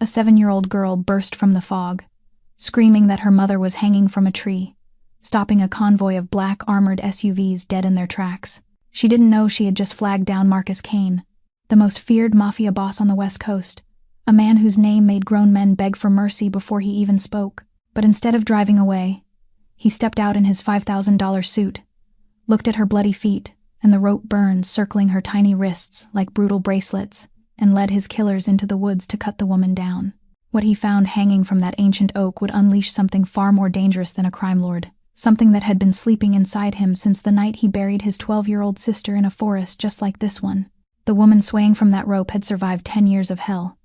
A 7-year-old girl burst from the fog, screaming that her mother was hanging from a tree, stopping a convoy of black armored SUVs dead in their tracks. She didn't know she had just flagged down Marcus Kane, the most feared Mafia boss on the West Coast, a man whose name made grown men beg for mercy before he even spoke. But instead of driving away, he stepped out in his $5,000 suit, looked at her bloody feet and the rope burns circling her tiny wrists like brutal bracelets, and led his killers into the woods to cut the woman down. What he found hanging from that ancient oak would unleash something far more dangerous than a crime lord, something that had been sleeping inside him since the night he buried his 12-year-old sister in a forest just like this one. The woman swaying from that rope had survived 10 years of hell,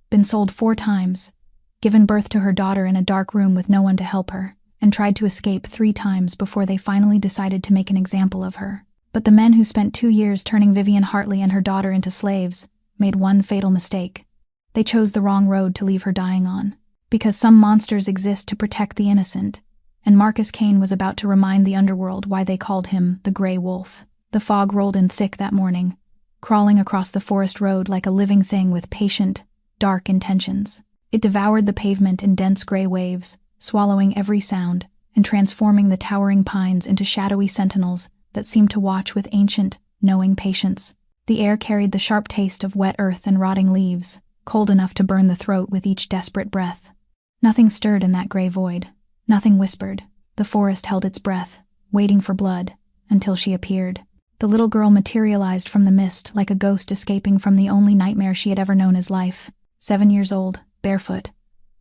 been sold 4 times, given birth to her daughter in a dark room with no one to help her, and tried to escape 3 times before they finally decided to make an example of her. But the men who spent 2 years turning Vivian Hartley and her daughter into slaves made one fatal mistake. They chose the wrong road to leave her dying on. Because some monsters exist to protect the innocent, and Marcus Kane was about to remind the underworld why they called him the Grey Wolf. The fog rolled in thick that morning, crawling across the forest road like a living thing with patient, dark intentions. It devoured the pavement in dense gray waves, swallowing every sound and transforming the towering pines into shadowy sentinels that seemed to watch with ancient, knowing patience. The air carried the sharp taste of wet earth and rotting leaves, cold enough to burn the throat with each desperate breath. Nothing stirred in that gray void. Nothing whispered. The forest held its breath, waiting for blood, until she appeared. The little girl materialized from the mist like a ghost escaping from the only nightmare she had ever known as life. 7 years old, barefoot,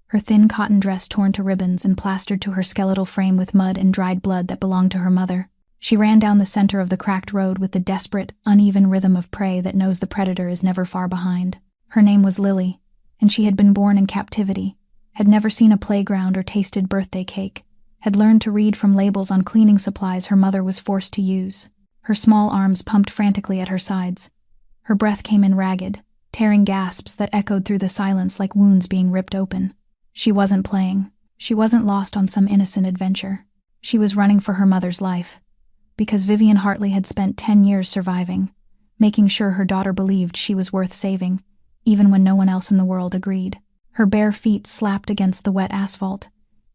her thin cotton dress torn to ribbons and plastered to her skeletal frame with mud and dried blood that belonged to her mother. She ran down the center of the cracked road with the desperate, uneven rhythm of prey that knows the predator is never far behind. Her name was Lily, and she had been born in captivity, had never seen a playground or tasted birthday cake, had learned to read from labels on cleaning supplies her mother was forced to use. Her small arms pumped frantically at her sides. Her breath came in ragged, tearing gasps that echoed through the silence like wounds being ripped open. She wasn't playing. She wasn't lost on some innocent adventure. She was running for her mother's life. Because Vivian Hartley had spent 10 years surviving, making sure her daughter believed she was worth saving, even when no one else in the world agreed. Her bare feet slapped against the wet asphalt,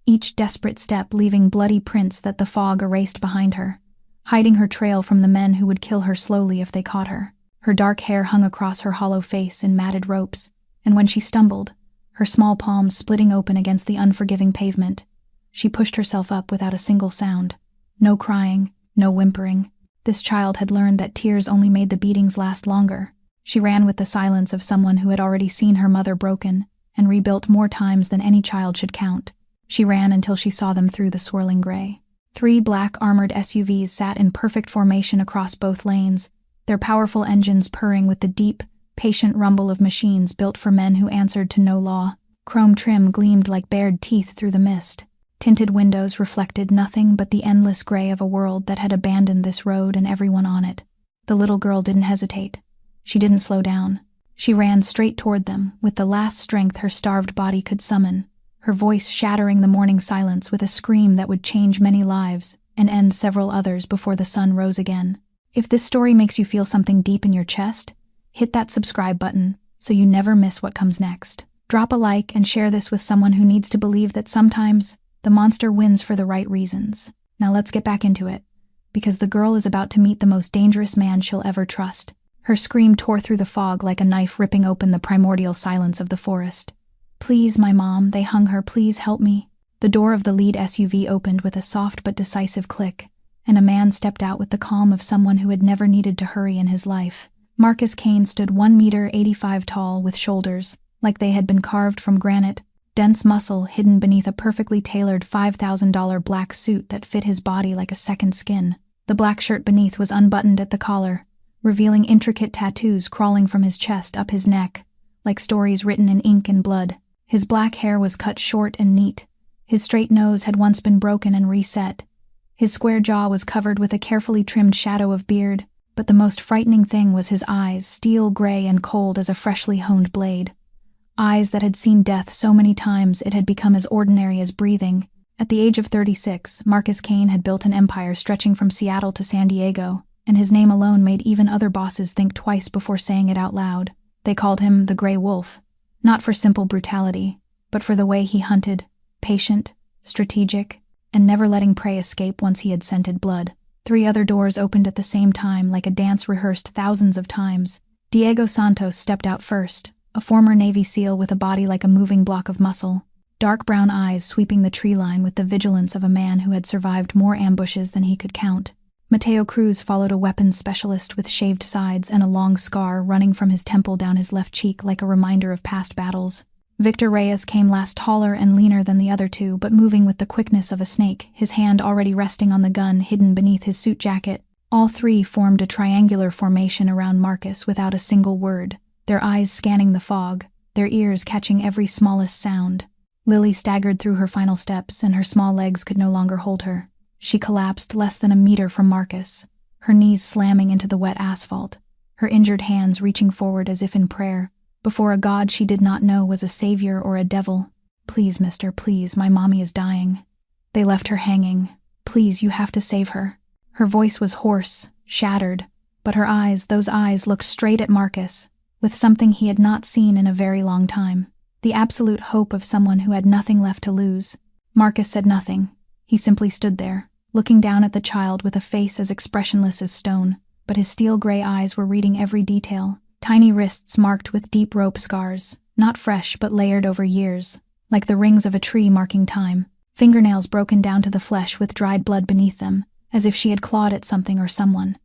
each desperate step leaving bloody prints that the fog erased behind her, hiding her trail from the men who would kill her slowly if they caught her. Her dark hair hung across her hollow face in matted ropes, and when she stumbled, her small palms splitting open against the unforgiving pavement, she pushed herself up without a single sound. No crying, no whimpering. This child had learned that tears only made the beatings last longer. She ran with the silence of someone who had already seen her mother broken and rebuilt more times than any child should count. She ran until she saw them through the swirling gray. 3 black armored SUVs sat in perfect formation across both lanes, their powerful engines purring with the deep, patient rumble of machines built for men who answered to no law. Chrome trim gleamed like bared teeth through the mist. Tinted windows reflected nothing but the endless gray of a world that had abandoned this road and everyone on it. The little girl didn't hesitate. She didn't slow down. She ran straight toward them, with the last strength her starved body could summon, her voice shattering the morning silence with a scream that would change many lives and end several others before the sun rose again. If this story makes you feel something deep in your chest, hit that subscribe button so you never miss what comes next. Drop a like and share this with someone who needs to believe that sometimes the monster wins for the right reasons. Now let's get back into it, because the girl is about to meet the most dangerous man she'll ever trust. Her scream tore through the fog like a knife ripping open the primordial silence of the forest. "Please, my mom," they hung her, "please help me." The door of the lead SUV opened with a soft but decisive click, and a man stepped out with the calm of someone who had never needed to hurry in his life. Marcus Kane stood 1.85 meters tall with shoulders like they had been carved from granite, dense muscle hidden beneath a perfectly tailored $5,000 black suit that fit his body like a second skin. The black shirt beneath was unbuttoned at the collar, revealing intricate tattoos crawling from his chest up his neck, like stories written in ink and blood. His black hair was cut short and neat. His straight nose had once been broken and reset. His square jaw was covered with a carefully trimmed shadow of beard, but the most frightening thing was his eyes, steel gray and cold as a freshly honed blade. Eyes that had seen death so many times it had become as ordinary as breathing. At the age of 36, Marcus Kane had built an empire stretching from Seattle to San Diego, and his name alone made even other bosses think twice before saying it out loud. They called him the Grey Wolf, Not for simple brutality, but for the way he hunted, patient, strategic, and never letting prey escape once he had scented blood. 3 other doors opened at the same time, like a dance rehearsed thousands of times. Diego Santos stepped out first, a former Navy SEAL with a body like a moving block of muscle, dark brown eyes sweeping the tree line with the vigilance of a man who had survived more ambushes than he could count. Mateo Cruz followed, a weapons specialist with shaved sides and a long scar running from his temple down his left cheek like a reminder of past battles. Victor Reyes came last, taller and leaner than the other 2, but moving with the quickness of a snake, his hand already resting on the gun hidden beneath his suit jacket. All 3 formed a triangular formation around Marcus without a single word, their eyes scanning the fog, their ears catching every smallest sound. Lily staggered through her final steps, and her small legs could no longer hold her. She collapsed less than a meter from Marcus, her knees slamming into the wet asphalt, her injured hands reaching forward as if in prayer, before a god she did not know was a savior or a devil. "Please, mister, please, my mommy is dying." They left her hanging. "Please, you have to save her." Her voice was hoarse, shattered, but her eyes, those eyes, looked straight at Marcus, with something he had not seen in a very long time. The absolute hope of someone who had nothing left to lose. Marcus said nothing. He simply stood there, looking down at the child with a face as expressionless as stone, but his steel-gray eyes were reading every detail. Tiny wrists marked with deep rope scars, not fresh but layered over years, like the rings of a tree marking time. Fingernails broken down to the flesh with dried blood beneath them, as if she had clawed at something or someone.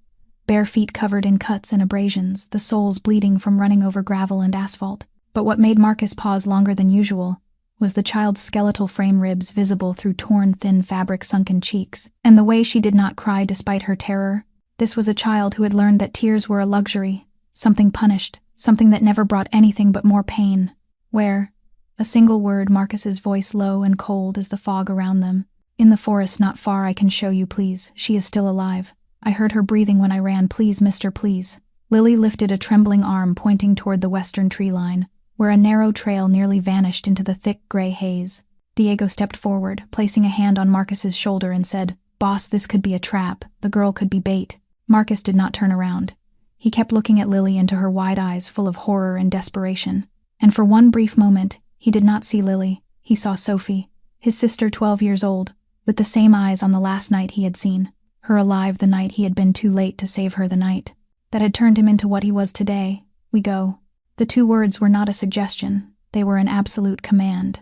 Bare feet covered in cuts and abrasions, the soles bleeding from running over gravel and asphalt. But what made Marcus pause longer than usual was the child's skeletal frame ribs visible through torn, thin fabric, sunken cheeks, and the way she did not cry despite her terror. This was a child who had learned that tears were a luxury, something punished, something that never brought anything but more pain. "Where?" A single word, Marcus's voice low and cold as the fog around them. "In the forest not far, I can show you, please. She is still alive. I heard her breathing when I ran. Please, mister, please." Lily lifted a trembling arm pointing toward the western tree line, where a narrow trail nearly vanished into the thick gray haze. Diego stepped forward, placing a hand on Marcus's shoulder, and said, "Boss, this could be a trap. The girl could be bait." Marcus did not turn around. He kept looking at Lily into her wide eyes full of horror and desperation. And for one brief moment, he did not see Lily. He saw Sophie, his sister 12 years old, with the same eyes on the last night he had seen. Her alive the night he had been too late to save her, the night that had turned him into what he was today. "We go." The 2 words were not a suggestion. They were an absolute command.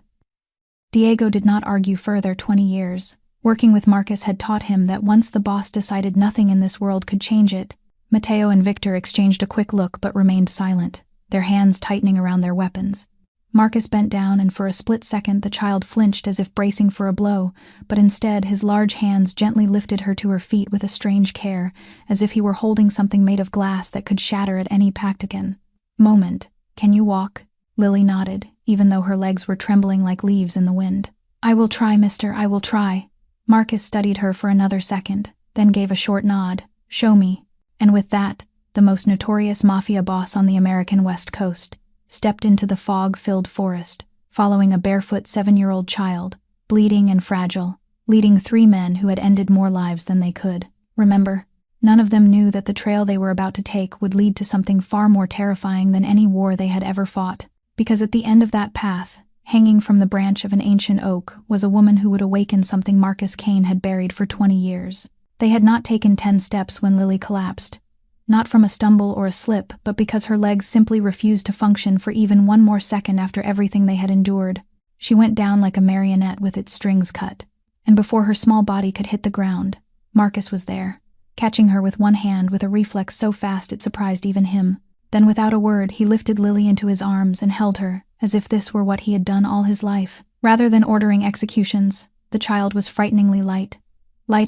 Diego did not argue further. 20 years. Working with Marcus had taught him that once the boss decided, nothing in this world could change it. Mateo and Victor exchanged a quick look but remained silent, their hands tightening around their weapons. Marcus bent down, and for a split second the child flinched as if bracing for a blow, but instead his large hands gently lifted her to her feet with a strange care, as if he were holding something made of glass that could shatter at any pactican. "Moment. Can you walk?" Lily nodded, even though her legs were trembling like leaves in the wind. "I will try, mister, I will try." Marcus studied her for another second, then gave a short nod. "Show me." And with that, the most notorious Mafia boss on the American West Coast stepped into the fog-filled forest, following a barefoot 7-year-old child, bleeding and fragile, leading 3 men who had ended more lives than they could. Remember, none of them knew that the trail they were about to take would lead to something far more terrifying than any war they had ever fought, because at the end of that path, hanging from the branch of an ancient oak, was a woman who would awaken something Marcus Kane had buried for 20 years. They had not taken 10 steps when Lily collapsed, not from a stumble or a slip, but because her legs simply refused to function for even one more second after everything they had endured. She went down like a marionette with its strings cut, and before her small body could hit the ground, Marcus was there, catching her with one hand with a reflex so fast it surprised even him. Then without a word, he lifted Lily into his arms and held her, as if this were what he had done all his life. Rather than ordering executions, the child was frighteningly light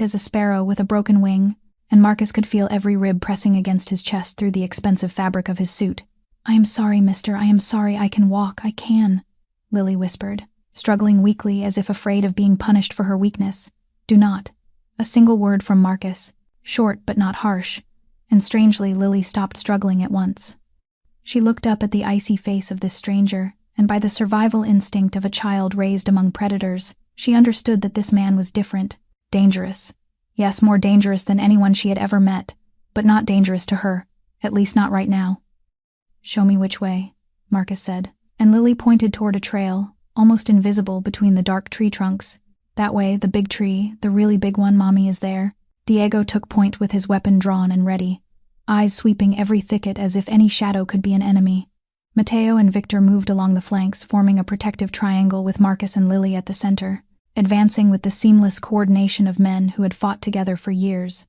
as a sparrow with a broken wing, and Marcus could feel every rib pressing against his chest through the expensive fabric of his suit. "I am sorry, mister, I am sorry. I can walk, I can," Lily whispered, struggling weakly as if afraid of being punished for her weakness. "Do not." A single word from Marcus, short but not harsh, and strangely Lily stopped struggling at once. She looked up at the icy face of this stranger, and by the survival instinct of a child raised among predators, she understood that this man was different, dangerous. Yes, more dangerous than anyone she had ever met, but not dangerous to her, at least not right now. "Show me which way," Marcus said, and Lily pointed toward a trail, almost invisible between the dark tree trunks. That way, the big tree, the really big one, Mommy is there. Diego took point with his weapon drawn and ready, eyes sweeping every thicket as if any shadow could be an enemy. Mateo and Victor moved along the flanks, forming a protective triangle with Marcus and Lily at the center, advancing with the seamless coordination of men who had fought together for years.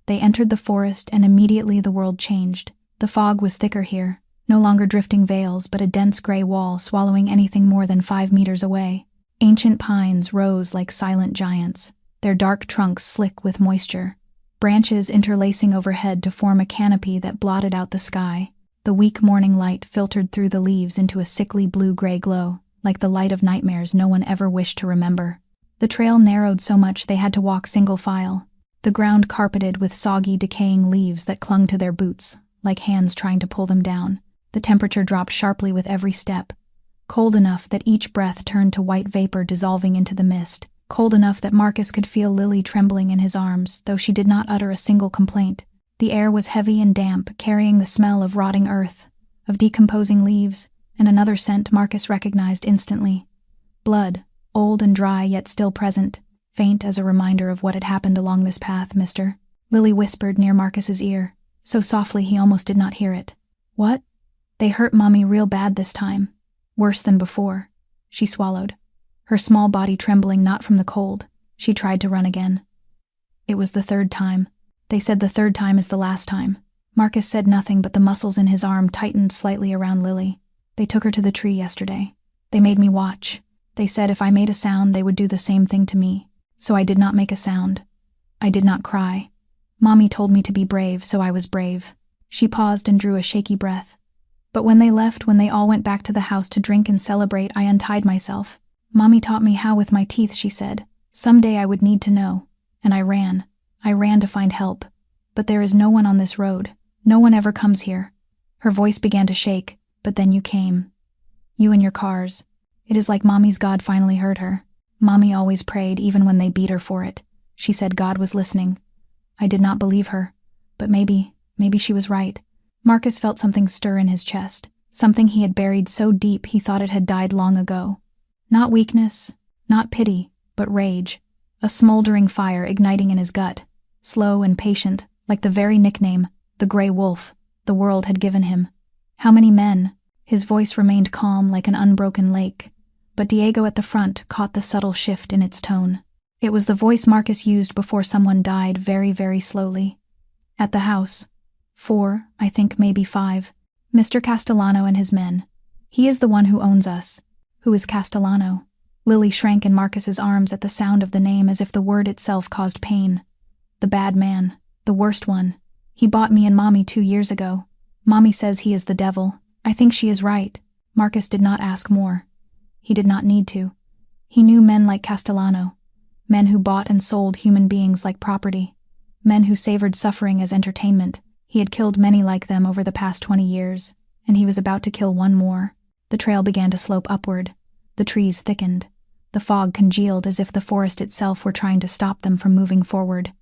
They entered the forest, and immediately the world changed. The fog was thicker here, no longer drifting veils, but a dense gray wall swallowing anything more than 5 meters away. Ancient pines rose like silent giants, their dark trunks slick with moisture, branches interlacing overhead to form a canopy that blotted out the sky. The weak morning light filtered through the leaves into a sickly blue-gray glow, like the light of nightmares no one ever wished to remember. The trail narrowed so much they had to walk single file, the ground carpeted with soggy, decaying leaves that clung to their boots, like hands trying to pull them down. The temperature dropped sharply with every step, cold enough that each breath turned to white vapor dissolving into the mist, cold enough that Marcus could feel Lily trembling in his arms, though she did not utter a single complaint. The air was heavy and damp, carrying the smell of rotting earth, of decomposing leaves, and another scent Marcus recognized instantly. Blood, old and dry yet still present, faint as a reminder of what had happened along this path, mister. Lily whispered near Marcus's ear, so softly he almost did not hear it. What? They hurt Mommy real bad this time. Worse than before. She swallowed, her small body trembling not from the cold. She tried to run again. It was the 3rd time. They said the 3rd time is the last time. Marcus said nothing, but the muscles in his arm tightened slightly around Lily. They took her to the tree yesterday. They made me watch. They said if I made a sound, they would do the same thing to me. So I did not make a sound. I did not cry. Mommy told me to be brave, so I was brave. She paused and drew a shaky breath. But when they left, when they all went back to the house to drink and celebrate, I untied myself. Mommy taught me how with my teeth, she said. Someday I would need to know. And I ran. I ran to find help. But there is no one on this road. No one ever comes here. Her voice began to shake, but then you came. You and your cars. It is like Mommy's God finally heard her. Mommy always prayed, even when they beat her for it. She said God was listening. I did not believe her. But maybe she was right. Marcus felt something stir in his chest. Something he had buried so deep he thought it had died long ago. Not weakness, not pity, but rage. A smoldering fire igniting in his gut. Slow and patient, like the very nickname, the Grey Wolf, the world had given him. How many men? His voice remained calm like an unbroken lake, but Diego at the front caught the subtle shift in its tone. It was the voice Marcus used before someone died very, very slowly. At the house. 4, I think maybe 5. Mr. Castellano and his men. He is the one who owns us. Who is Castellano? Lily shrank in Marcus's arms at the sound of the name as if the word itself caused pain. The bad man. The worst one. He bought me and Mommy 2 years ago. Mommy says he is the devil. I think she is right. Marcus did not ask more. He did not need to. He knew men like Castellano. Men who bought and sold human beings like property. Men who savored suffering as entertainment. He had killed many like them over the past 20 years, and he was about to kill one more. The trail began to slope upward. The trees thickened. The fog congealed as if the forest itself were trying to stop them from moving forward.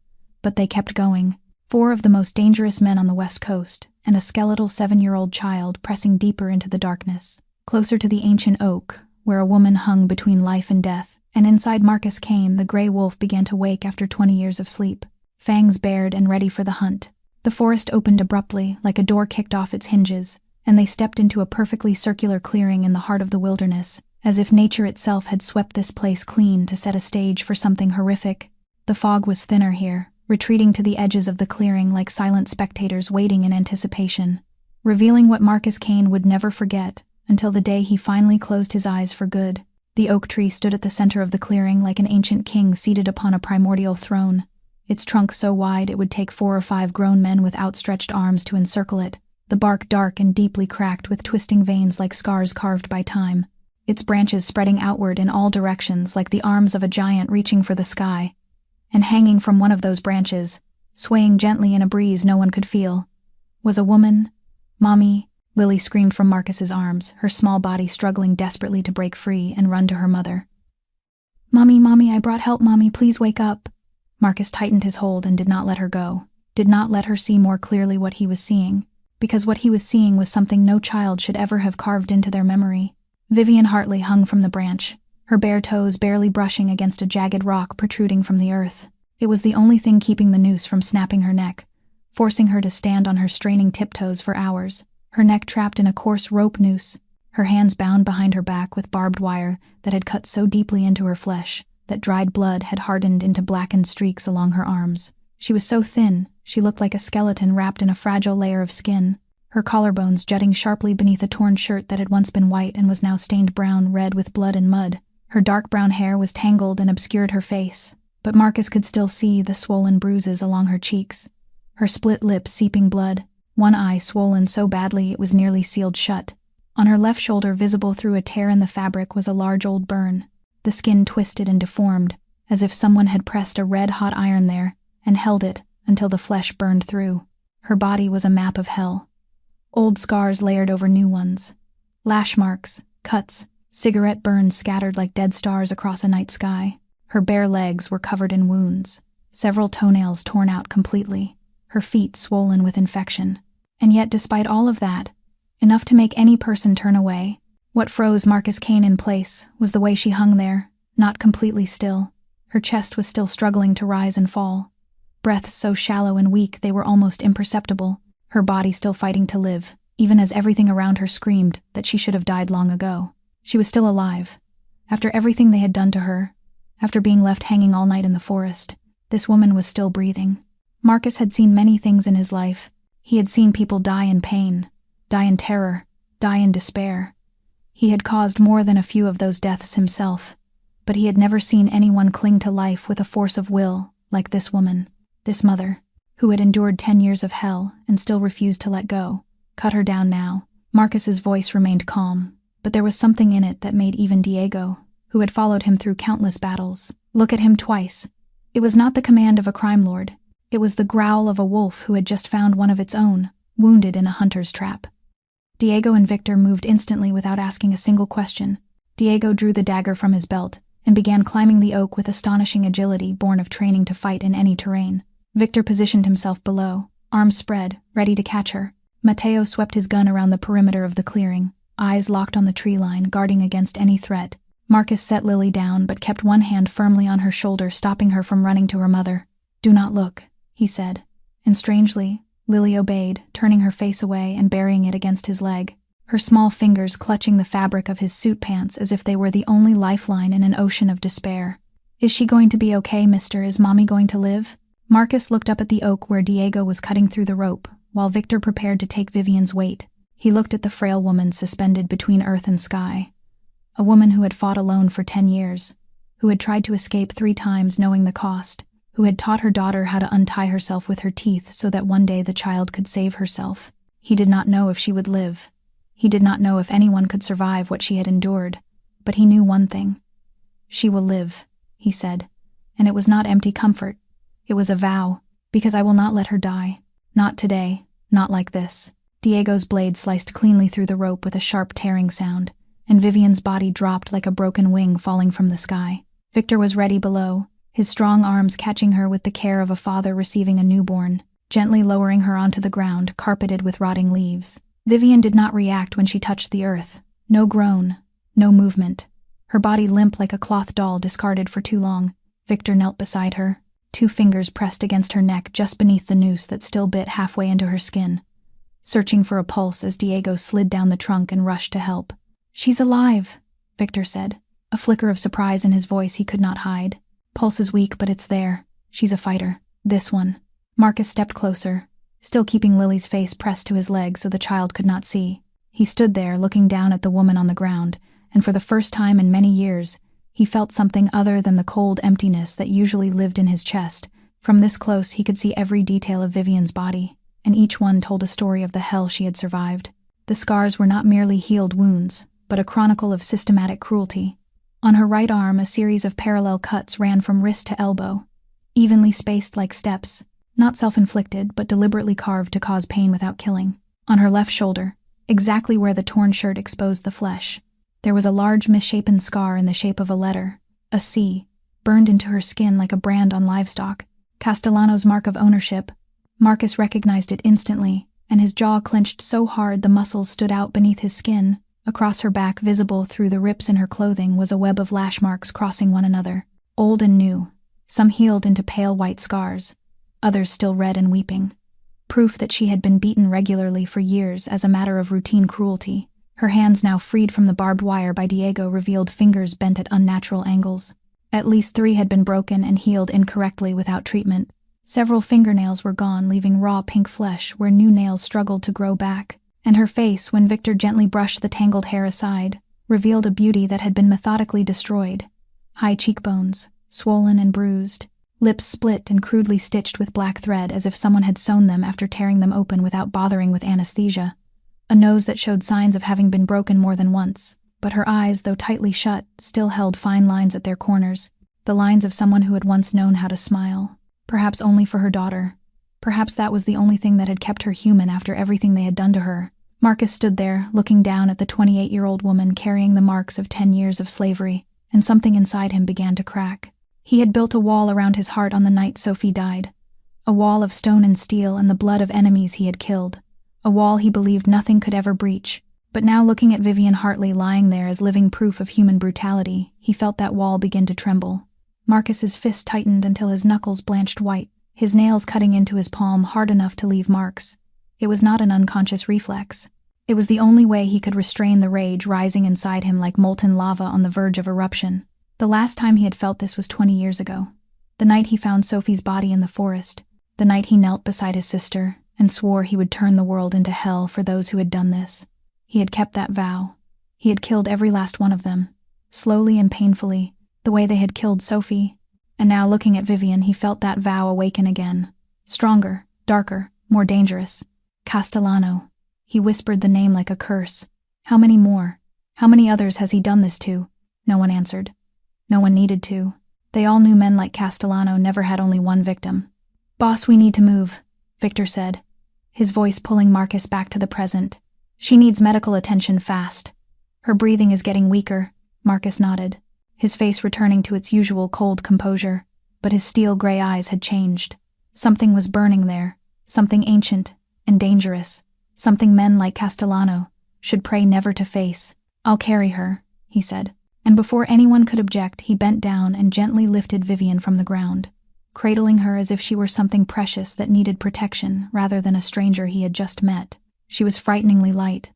But they kept going. 4 of the most dangerous men on the West Coast, and a skeletal 7-year-old child pressing deeper into the darkness, closer to the ancient oak, where a woman hung between life and death, and inside Marcus Kane, the Grey Wolf began to wake after 20 years of sleep, fangs bared and ready for the hunt. The forest opened abruptly, like a door kicked off its hinges, and they stepped into a perfectly circular clearing in the heart of the wilderness, as if nature itself had swept this place clean to set a stage for something horrific. The fog was thinner here, retreating to the edges of the clearing like silent spectators waiting in anticipation, revealing what Marcus Kane would never forget until the day he finally closed his eyes for good. The oak tree stood at the center of the clearing like an ancient king seated upon a primordial throne, its trunk so wide it would take 4 or 5 grown men with outstretched arms to encircle it, the bark dark and deeply cracked with twisting veins like scars carved by time, its branches spreading outward in all directions like the arms of a giant reaching for the sky. And hanging from one of those branches, swaying gently in a breeze no one could feel, was a woman. Mommy, Lily screamed from Marcus's arms, her small body struggling desperately to break free and run to her mother. Mommy, I brought help, Mommy, please wake up. Marcus tightened his hold and did not let her go, did not let her see more clearly what he was seeing, because what he was seeing was something no child should ever have carved into their memory. Vivian Hartley hung from the branch, her bare toes barely brushing against a jagged rock protruding from the earth. It was the only thing keeping the noose from snapping her neck, forcing her to stand on her straining tiptoes for hours, her neck trapped in a coarse rope noose, her hands bound behind her back with barbed wire that had cut so deeply into her flesh that dried blood had hardened into blackened streaks along her arms. She was so thin, she looked like a skeleton wrapped in a fragile layer of skin, her collarbones jutting sharply beneath a torn shirt that had once been white and was now stained brown red with blood and mud. Her dark brown hair was tangled and obscured her face, but Marcus could still see the swollen bruises along her cheeks, her split lips seeping blood, one eye swollen so badly it was nearly sealed shut. On her left shoulder, visible through a tear in the fabric, was a large old burn, the skin twisted and deformed, as if someone had pressed a red-hot iron there and held it until the flesh burned through. Her body was a map of hell. Old scars layered over new ones. Lash marks, cuts, cigarette burns scattered like dead stars across a night sky. Her bare legs were covered in wounds, several toenails torn out completely, her feet swollen with infection. And yet, despite all of that, enough to make any person turn away, what froze Marcus Kane in place was the way she hung there, not completely still. Her chest was still struggling to rise and fall, breaths so shallow and weak they were almost imperceptible, her body still fighting to live, even as everything around her screamed that she should have died long ago. She was still alive. After everything they had done to her, after being left hanging all night in the forest, this woman was still breathing. Marcus had seen many things in his life. He had seen people die in pain, die in terror, die in despair. He had caused more than a few of those deaths himself, but he had never seen anyone cling to life with a force of will like this woman, this mother, who had endured 10 years of hell and still refused to let go. Cut her down now. Marcus's voice remained calm, but there was something in it that made even Diego, who had followed him through countless battles, look at him twice. It was not the command of a crime lord. It was the growl of a wolf who had just found one of its own, wounded in a hunter's trap. Diego and Victor moved instantly without asking a single question. Diego drew the dagger from his belt and began climbing the oak with astonishing agility born of training to fight in any terrain. Victor positioned himself below, arms spread, ready to catch her. Mateo swept his gun around the perimeter of the clearing, eyes locked on the tree line, guarding against any threat. Marcus set Lily down but kept one hand firmly on her shoulder, stopping her from running to her mother. "Do not look," he said. And strangely, Lily obeyed, turning her face away and burying it against his leg, her small fingers clutching the fabric of his suit pants as if they were the only lifeline in an ocean of despair. "Is she going to be okay, mister? Is Mommy going to live?" Marcus looked up at the oak where Diego was cutting through the rope, while Victor prepared to take Vivian's weight. He looked at the frail woman suspended between earth and sky. A woman who had fought alone for 10 years, who had tried to escape 3 times knowing the cost, who had taught her daughter how to untie herself with her teeth so that one day the child could save herself. He did not know if she would live. He did not know if anyone could survive what she had endured, but he knew one thing. "She will live," he said, and it was not empty comfort. It was a vow, because I will not let her die. Not today, not like this. Diego's blade sliced cleanly through the rope with a sharp tearing sound, and Vivian's body dropped like a broken wing falling from the sky. Victor was ready below, his strong arms catching her with the care of a father receiving a newborn, gently lowering her onto the ground, carpeted with rotting leaves. Vivian did not react when she touched the earth. No groan, no movement. Her body limp like a cloth doll discarded for too long. Victor knelt beside her, 2 fingers pressed against her neck just beneath the noose that still bit halfway into her skin, searching for a pulse as Diego slid down the trunk and rushed to help. "She's alive," Victor said, a flicker of surprise in his voice he could not hide. "Pulse is weak, but it's there. She's a fighter. This one." Marcus stepped closer, still keeping Lily's face pressed to his leg so the child could not see. He stood there, looking down at the woman on the ground, and for the first time in many years, he felt something other than the cold emptiness that usually lived in his chest. From this close, he could see every detail of Vivian's body, and each one told a story of the hell she had survived. The scars were not merely healed wounds, but a chronicle of systematic cruelty. On her right arm, a series of parallel cuts ran from wrist to elbow, evenly spaced like steps, not self-inflicted, but deliberately carved to cause pain without killing. On her left shoulder, exactly where the torn shirt exposed the flesh, there was a large misshapen scar in the shape of a letter, a C, burned into her skin like a brand on livestock. Castellano's mark of ownership. Marcus recognized it instantly, and his jaw clenched so hard the muscles stood out beneath his skin. Across her back, visible through the rips in her clothing, was a web of lash marks crossing one another, old and new, some healed into pale white scars, others still red and weeping. Proof that she had been beaten regularly for years as a matter of routine cruelty. Her hands, now freed from the barbed wire by Diego, revealed fingers bent at unnatural angles. At least 3 had been broken and healed incorrectly without treatment. Several fingernails were gone, leaving raw pink flesh where new nails struggled to grow back. And her face, when Victor gently brushed the tangled hair aside, revealed a beauty that had been methodically destroyed. High cheekbones, swollen and bruised, lips split and crudely stitched with black thread as if someone had sewn them after tearing them open without bothering with anesthesia. A nose that showed signs of having been broken more than once, but her eyes, though tightly shut, still held fine lines at their corners, the lines of someone who had once known how to smile. Perhaps only for her daughter. Perhaps that was the only thing that had kept her human after everything they had done to her. Marcus stood there, looking down at the 28-year-old woman carrying the marks of 10 years of slavery, and something inside him began to crack. He had built a wall around his heart on the night Sophie died. A wall of stone and steel and the blood of enemies he had killed. A wall he believed nothing could ever breach. But now, looking at Vivian Hartley lying there as living proof of human brutality, he felt that wall begin to tremble. Marcus's fist tightened until his knuckles blanched white, his nails cutting into his palm hard enough to leave marks. It was not an unconscious reflex. It was the only way he could restrain the rage rising inside him like molten lava on the verge of eruption. The last time he had felt this was 20 years ago. The night he found Sophie's body in the forest. The night he knelt beside his sister and swore he would turn the world into hell for those who had done this. He had kept that vow. He had killed every last one of them, slowly and painfully, the way they had killed Sophie. And now, looking at Vivian, he felt that vow awaken again. Stronger, darker, more dangerous. Castellano. He whispered the name like a curse. How many more? How many others has he done this to? No one answered. No one needed to. They all knew men like Castellano never had only one victim. "Boss, we need to move," Victor said, his voice pulling Marcus back to the present. "She needs medical attention fast. Her breathing is getting weaker." Marcus nodded, his face returning to its usual cold composure, but his steel-gray eyes had changed. Something was burning there, something ancient and dangerous, something men like Castellano should pray never to face. "I'll carry her," he said, and before anyone could object, he bent down and gently lifted Vivian from the ground, cradling her as if she were something precious that needed protection rather than a stranger he had just met. She was frighteningly light.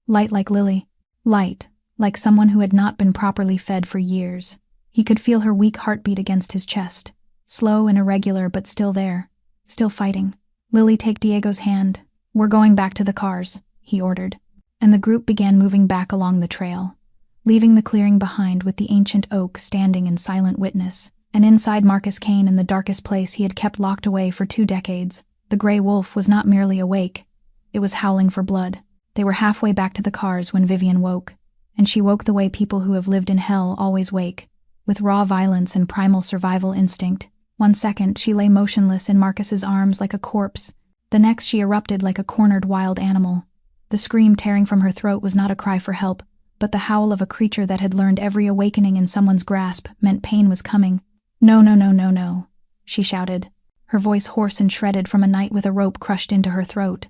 Light like Lily. Light, like someone who had not been properly fed for years. He could feel her weak heartbeat against his chest, slow and irregular but still there, still fighting. "Lily, take Diego's hand. We're going back to the cars," he ordered, and the group began moving back along the trail, leaving the clearing behind with the ancient oak standing in silent witness. And inside Marcus Kane, in the darkest place he had kept locked away for 2 decades, the gray wolf was not merely awake, it was howling for blood. They were halfway back to the cars when Vivian woke, and she woke the way people who have lived in hell always wake, with raw violence and primal survival instinct. 1 second, she lay motionless in Marcus's arms like a corpse. The next, she erupted like a cornered wild animal. The scream tearing from her throat was not a cry for help, but the howl of a creature that had learned every awakening in someone's grasp meant pain was coming. "No, no, no, no, no," she shouted, her voice hoarse and shredded from a night with a rope crushed into her throat.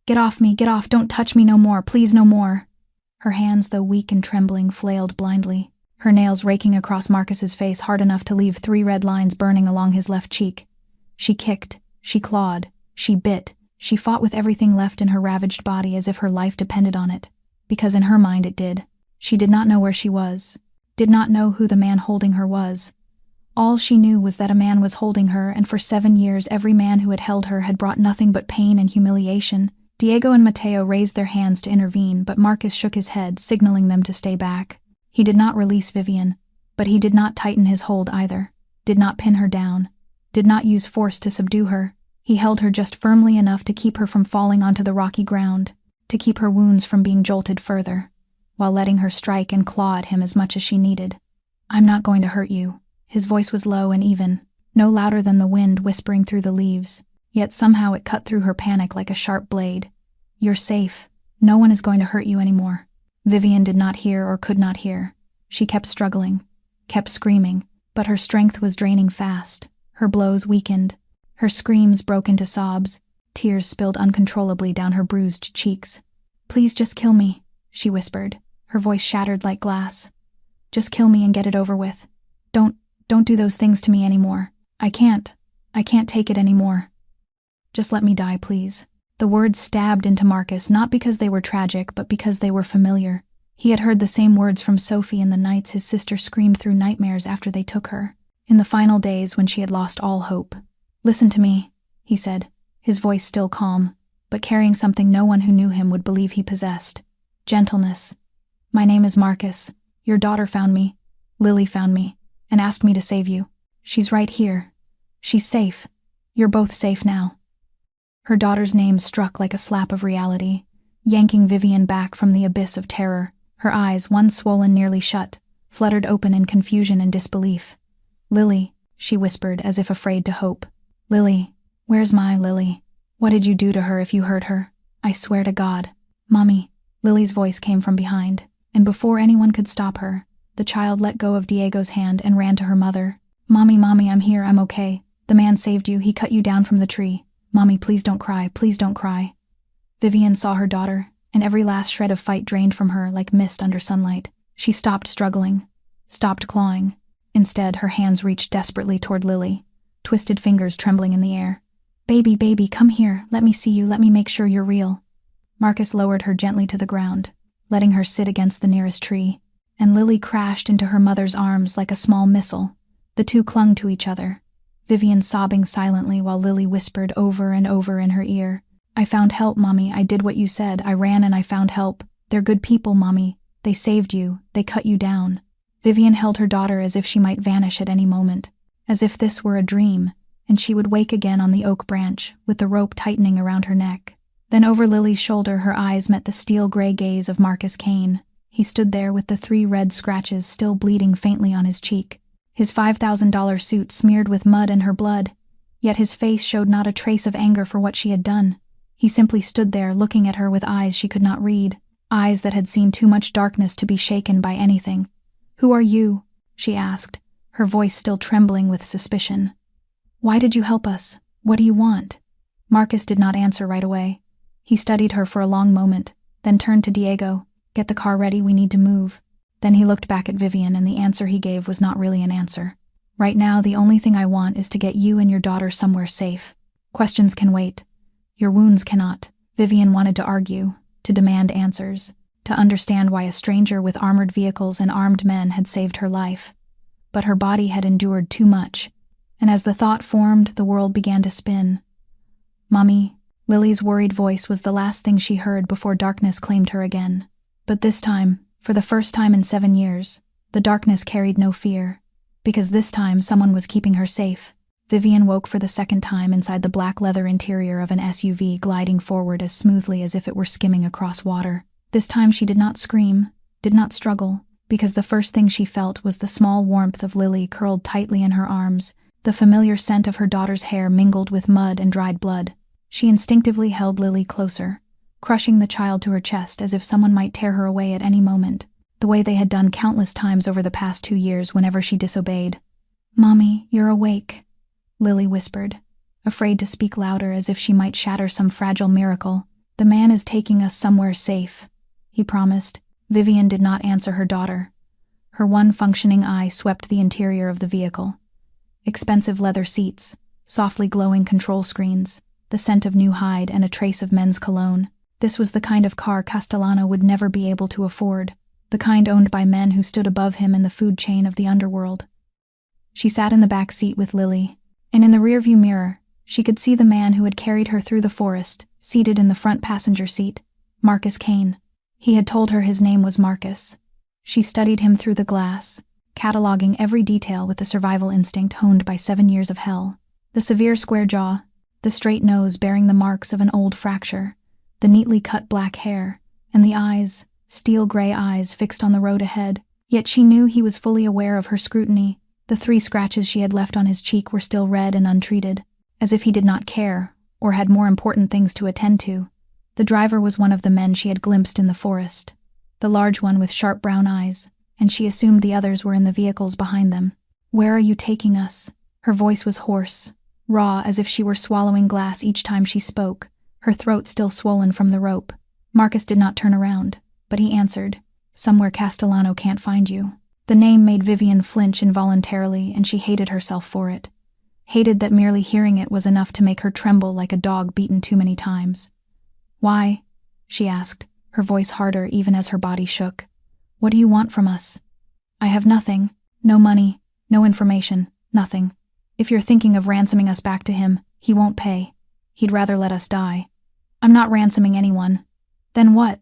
"Get off me, get off, don't touch me no more, please no more." Her hands, though weak and trembling, flailed blindly, her nails raking across Marcus's face hard enough to leave 3 red lines burning along his left cheek. She kicked, she clawed, she bit, she fought with everything left in her ravaged body as if her life depended on it, because in her mind it did. She did not know where she was, did not know who the man holding her was. All she knew was that a man was holding her, and for 7 years every man who had held her had brought nothing but pain and humiliation. Diego and Mateo raised their hands to intervene, but Marcus shook his head, signaling them to stay back. He did not release Vivian, but he did not tighten his hold either, did not pin her down, did not use force to subdue her. He held her just firmly enough to keep her from falling onto the rocky ground, to keep her wounds from being jolted further, while letting her strike and claw at him as much as she needed. "I'm not going to hurt you." His voice was low and even, no louder than the wind whispering through the leaves, yet somehow it cut through her panic like a sharp blade. "You're safe. No one is going to hurt you anymore." Vivian did not hear or could not hear. She kept struggling, kept screaming, but her strength was draining fast. Her blows weakened. Her screams broke into sobs. Tears spilled uncontrollably down her bruised cheeks. "Please just kill me," she whispered, her voice shattered like glass. Just kill me and get it over with. Don't do those things to me anymore. I can't take it anymore. Just let me die, please. The words stabbed into Marcus, not because they were tragic, but because they were familiar. He had heard the same words from Sophie in the nights his sister screamed through nightmares after they took her, in the final days when she had lost all hope. Listen to me, he said, his voice still calm, but carrying something no one who knew him would believe he possessed. Gentleness. My name is Marcus. Your daughter found me. Lily found me, and asked me to save you. She's right here. She's safe. You're both safe now. Her daughter's name struck like a slap of reality, yanking Vivian back from the abyss of terror. Her eyes, one swollen nearly shut, fluttered open in confusion and disbelief. Lily, she whispered as if afraid to hope. Lily, where's my Lily? What did you do to her if you hurt her? I swear to God. Mommy, Lily's voice came from behind, and before anyone could stop her, the child let go of Diego's hand and ran to her mother. Mommy, I'm here, I'm okay. The man saved you, he cut you down from the tree. Mommy, please don't cry, please don't cry. Vivian saw her daughter, and every last shred of fight drained from her like mist under sunlight. She stopped struggling, stopped clawing. Instead, her hands reached desperately toward Lily, twisted fingers trembling in the air. Baby, come here, let me see you, let me make sure you're real. Marcus lowered her gently to the ground, letting her sit against the nearest tree, and Lily crashed into her mother's arms like a small missile. The two clung to each other, Vivian sobbing silently while Lily whispered over and over in her ear. I found help, Mommy, I did what you said, I ran and I found help. They're good people, Mommy. They saved you, they cut you down. Vivian held her daughter as if she might vanish at any moment, as if this were a dream, and she would wake again on the oak branch, with the rope tightening around her neck. Then over Lily's shoulder her eyes met the steel-gray gaze of Marcus Kane. He stood there with the 3 red scratches still bleeding faintly on his cheek, his $5,000 suit smeared with mud and her blood, yet his face showed not a trace of anger for what she had done. He simply stood there looking at her with eyes she could not read, eyes that had seen too much darkness to be shaken by anything. Who are you? She asked, her voice still trembling with suspicion. Why did you help us? What do you want? Marcus did not answer right away. He studied her for a long moment, then turned to Diego. Get the car ready, we need to move. Then he looked back at Vivian, and the answer he gave was not really an answer. Right now, the only thing I want is to get you and your daughter somewhere safe. Questions can wait. Your wounds cannot. Vivian wanted to argue, to demand answers, to understand why a stranger with armored vehicles and armed men had saved her life. But her body had endured too much, and as the thought formed, the world began to spin. Mommy, Lily's worried voice was the last thing she heard before darkness claimed her again. But this time, for the first time in 7 years, the darkness carried no fear, because this time someone was keeping her safe. Vivian woke for the second time inside the black leather interior of an SUV gliding forward as smoothly as if it were skimming across water. This time she did not scream, did not struggle, because the first thing she felt was the small warmth of Lily curled tightly in her arms, the familiar scent of her daughter's hair mingled with mud and dried blood. She instinctively held Lily closer, crushing the child to her chest as if someone might tear her away at any moment, the way they had done countless times over the past 2 years whenever she disobeyed. Mommy, you're awake, Lily whispered, afraid to speak louder as if she might shatter some fragile miracle. The man is taking us somewhere safe, he promised. Vivian did not answer her daughter. Her one functioning eye swept the interior of the vehicle. Expensive leather seats, softly glowing control screens, the scent of new hide and a trace of men's cologne. This was the kind of car Castellano would never be able to afford, the kind owned by men who stood above him in the food chain of the underworld. She sat in the back seat with Lily, and in the rearview mirror, she could see the man who had carried her through the forest, seated in the front passenger seat, Marcus Kane. He had told her his name was Marcus. She studied him through the glass, cataloging every detail with the survival instinct honed by 7 years of hell. The severe square jaw, the straight nose bearing the marks of an old fracture, the neatly cut black hair, and the eyes, steel-gray eyes fixed on the road ahead. Yet she knew he was fully aware of her scrutiny. The 3 scratches she had left on his cheek were still red and untreated, as if he did not care, or had more important things to attend to. The driver was one of the men she had glimpsed in the forest, the large one with sharp brown eyes, and she assumed the others were in the vehicles behind them. Where are you taking us? Her voice was hoarse, raw as if she were swallowing glass each time she spoke, her throat still swollen from the rope. Marcus did not turn around. But he answered, "Somewhere Castellano can't find you." The name made Vivian flinch involuntarily, and she hated herself for it. Hated that merely hearing it was enough to make her tremble like a dog beaten too many times. "Why?" she asked, her voice harder even as her body shook. "What do you want from us?" "I have nothing. No money, no information, nothing. If you're thinking of ransoming us back to him, he won't pay. He'd rather let us die." "I'm not ransoming anyone." "Then what?"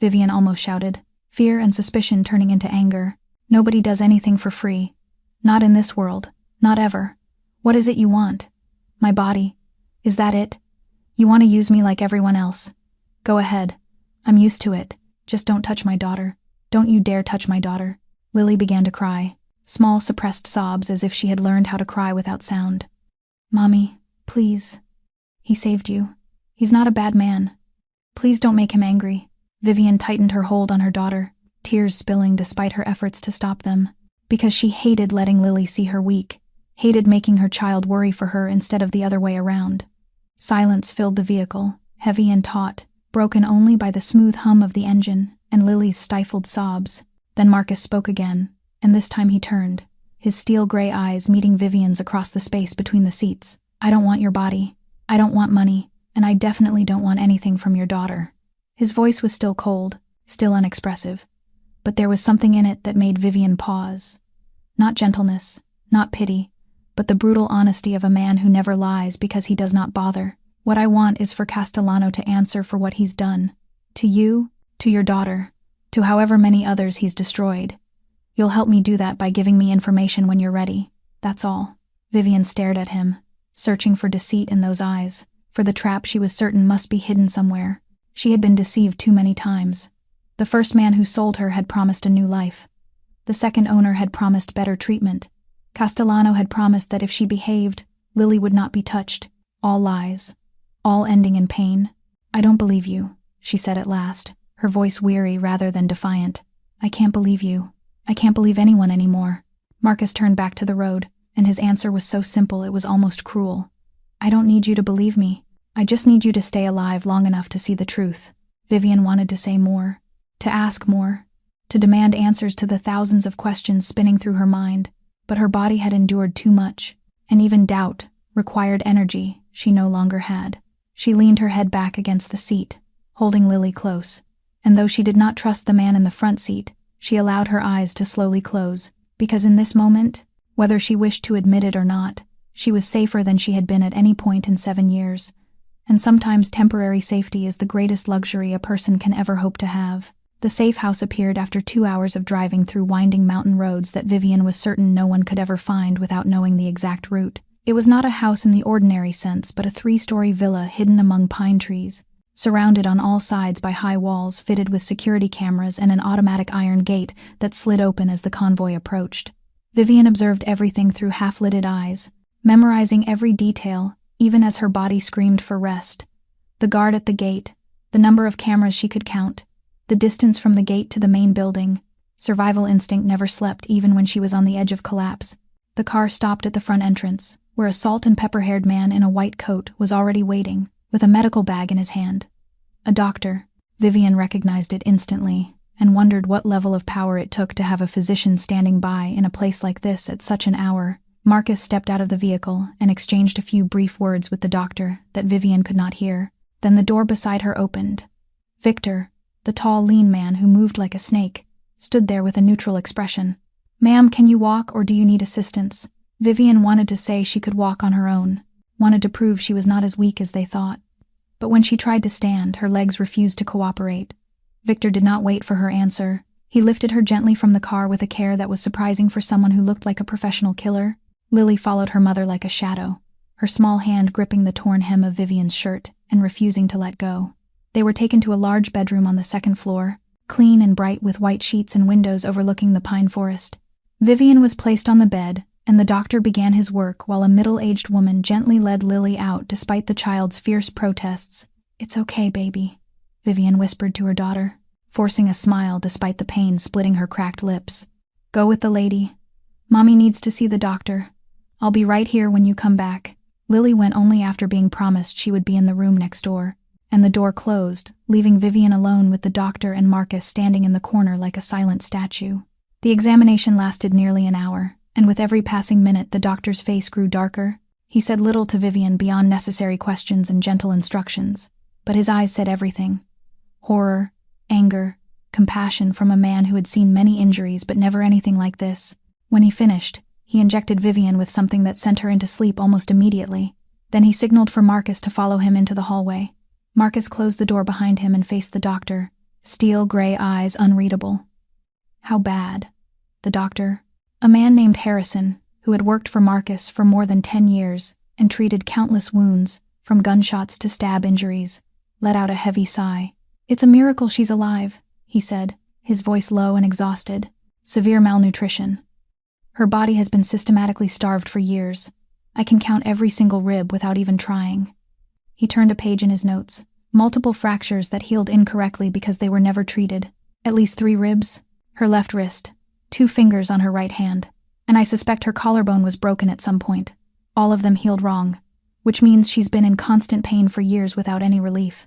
Vivian almost shouted, fear and suspicion turning into anger. "Nobody does anything for free. Not in this world. Not ever. What is it you want?" "My body. Is that it? You want to use me like everyone else? Go ahead. I'm used to it. Just don't touch my daughter. Don't you dare touch my daughter." Lily began to cry, small suppressed sobs as if she had learned how to cry without sound. "Mommy, please. He saved you. He's not a bad man. Please don't make him angry." Vivian tightened her hold on her daughter, tears spilling despite her efforts to stop them, because she hated letting Lily see her weak, hated making her child worry for her instead of the other way around. Silence filled the vehicle, heavy and taut, broken only by the smooth hum of the engine and Lily's stifled sobs. Then Marcus spoke again, and this time he turned, his steel-gray eyes meeting Vivian's across the space between the seats. "I don't want your body. I don't want money, and I definitely don't want anything from your daughter." His voice was still cold, still unexpressive, but there was something in it that made Vivian pause. Not gentleness, not pity, but the brutal honesty of a man who never lies because he does not bother. "What I want is for Castellano to answer for what he's done. To you, to your daughter, to however many others he's destroyed. You'll help me do that by giving me information when you're ready. That's all." Vivian stared at him, searching for deceit in those eyes, for the trap she was certain must be hidden somewhere. She had been deceived too many times. The first man who sold her had promised a new life. The second owner had promised better treatment. Castellano had promised that if she behaved, Lily would not be touched. All lies. All ending in pain. "I don't believe you," she said at last, her voice weary rather than defiant. "I can't believe you. I can't believe anyone anymore." Marcus turned back to the road, and his answer was so simple it was almost cruel. "I don't need you to believe me. I just need you to stay alive long enough to see the truth." Vivian wanted to say more, to ask more, to demand answers to the thousands of questions spinning through her mind, but her body had endured too much, and even doubt required energy she no longer had. She leaned her head back against the seat, holding Lily close, and though she did not trust the man in the front seat, she allowed her eyes to slowly close, because in this moment, whether she wished to admit it or not, she was safer than she had been at any point in 7 years. And sometimes temporary safety is the greatest luxury a person can ever hope to have. The safe house appeared after 2 hours of driving through winding mountain roads that Vivian was certain no one could ever find without knowing the exact route. It was not a house in the ordinary sense, but a 3-story villa hidden among pine trees, surrounded on all sides by high walls fitted with security cameras and an automatic iron gate that slid open as the convoy approached. Vivian observed everything through half-lidded eyes, memorizing every detail, even as her body screamed for rest. The guard at the gate, the number of cameras she could count, the distance from the gate to the main building. Survival instinct never slept even when she was on the edge of collapse. The car stopped at the front entrance, where a salt and pepper-haired man in a white coat was already waiting, with a medical bag in his hand. A doctor. Vivian recognized it instantly, and wondered what level of power it took to have a physician standing by in a place like this at such an hour. Marcus stepped out of the vehicle and exchanged a few brief words with the doctor that Vivian could not hear. Then the door beside her opened. Victor, the tall, lean man who moved like a snake, stood there with a neutral expression. "Ma'am, can you walk or do you need assistance?" Vivian wanted to say she could walk on her own, wanted to prove she was not as weak as they thought. But when she tried to stand, her legs refused to cooperate. Victor did not wait for her answer. He lifted her gently from the car with a care that was surprising for someone who looked like a professional killer. Lily followed her mother like a shadow, her small hand gripping the torn hem of Vivian's shirt and refusing to let go. They were taken to a large bedroom on the second floor, clean and bright with white sheets and windows overlooking the pine forest. Vivian was placed on the bed, and the doctor began his work while a middle-aged woman gently led Lily out despite the child's fierce protests. "It's okay, baby," Vivian whispered to her daughter, forcing a smile despite the pain splitting her cracked lips. "Go with the lady. Mommy needs to see the doctor. I'll be right here when you come back." Lily went only after being promised she would be in the room next door. and the door closed, leaving Vivian alone with the doctor and Marcus standing in the corner like a silent statue. The examination lasted nearly an hour, and with every passing minute the doctor's face grew darker. He said little to Vivian beyond necessary questions and gentle instructions, but his eyes said everything. Horror, anger, compassion from a man who had seen many injuries but never anything like this. When he finished, he injected Vivian with something that sent her into sleep almost immediately. Then he signaled for Marcus to follow him into the hallway. Marcus closed the door behind him and faced the doctor, steel gray eyes unreadable. How bad? The doctor, a man named Harrison, who had worked for Marcus for more than 10 years and treated countless wounds, from gunshots to stab injuries, let out a heavy sigh. "It's a miracle she's alive," he said, his voice low and exhausted. "Severe malnutrition. Her body has been systematically starved for years. I can count every single rib without even trying." He turned a page in his notes. Multiple fractures that healed incorrectly because they were never treated. At least 3 ribs. Her left wrist. 2 fingers on her right hand. And I suspect her collarbone was broken at some point. All of them healed wrong, which means she's been in constant pain for years without any relief.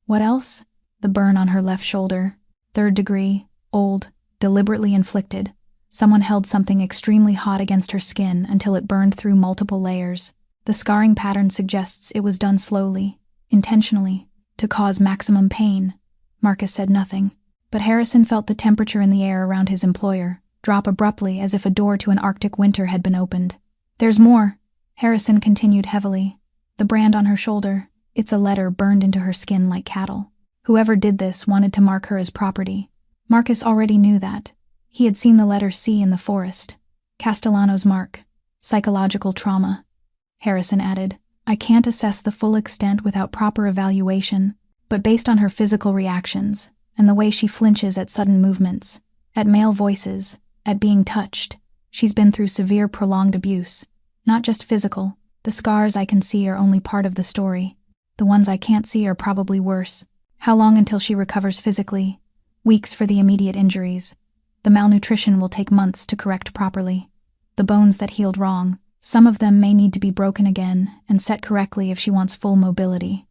What else? The burn on her left shoulder. 3rd degree, old, deliberately inflicted. Someone held something extremely hot against her skin until it burned through multiple layers. The scarring pattern suggests it was done slowly, intentionally, to cause maximum pain. Marcus said nothing, but Harrison felt the temperature in the air around his employer drop abruptly as if a door to an Arctic winter had been opened. "There's more," Harrison continued heavily. "The brand on her shoulder, it's a letter burned into her skin like cattle. Whoever did this wanted to mark her as property." Marcus already knew that. He had seen the letter C in the forest. Castellano's mark. Psychological trauma. Harrison added, "I can't assess the full extent without proper evaluation, but based on her physical reactions, and the way she flinches at sudden movements, at male voices, at being touched, she's been through severe prolonged abuse. Not just physical. The scars I can see are only part of the story. The ones I can't see are probably worse. How long until she recovers physically? Weeks for the immediate injuries. The malnutrition will take months to correct properly. The bones that healed wrong, some of them may need to be broken again and set correctly if she wants full mobility."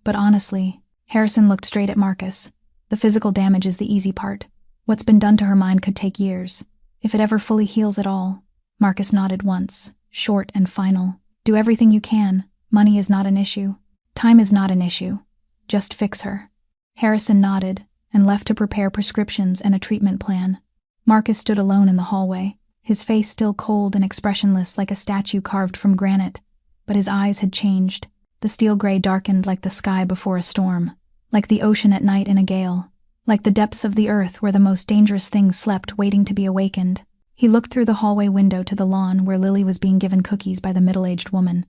But honestly, Harrison looked straight at Marcus. The physical damage is the easy part. What's been done to her mind could take years. If it ever fully heals at all. Marcus nodded once, short and final. "Do everything you can. Money is not an issue. Time is not an issue. Just fix her." Harrison nodded and left to prepare prescriptions and a treatment plan. Marcus stood alone in the hallway, his face still cold and expressionless like a statue carved from granite, but his eyes had changed. The steel gray darkened like the sky before a storm, like the ocean at night in a gale, like the depths of the earth where the most dangerous things slept waiting to be awakened. He looked through the hallway window to the lawn where Lily was being given cookies by the middle-aged woman,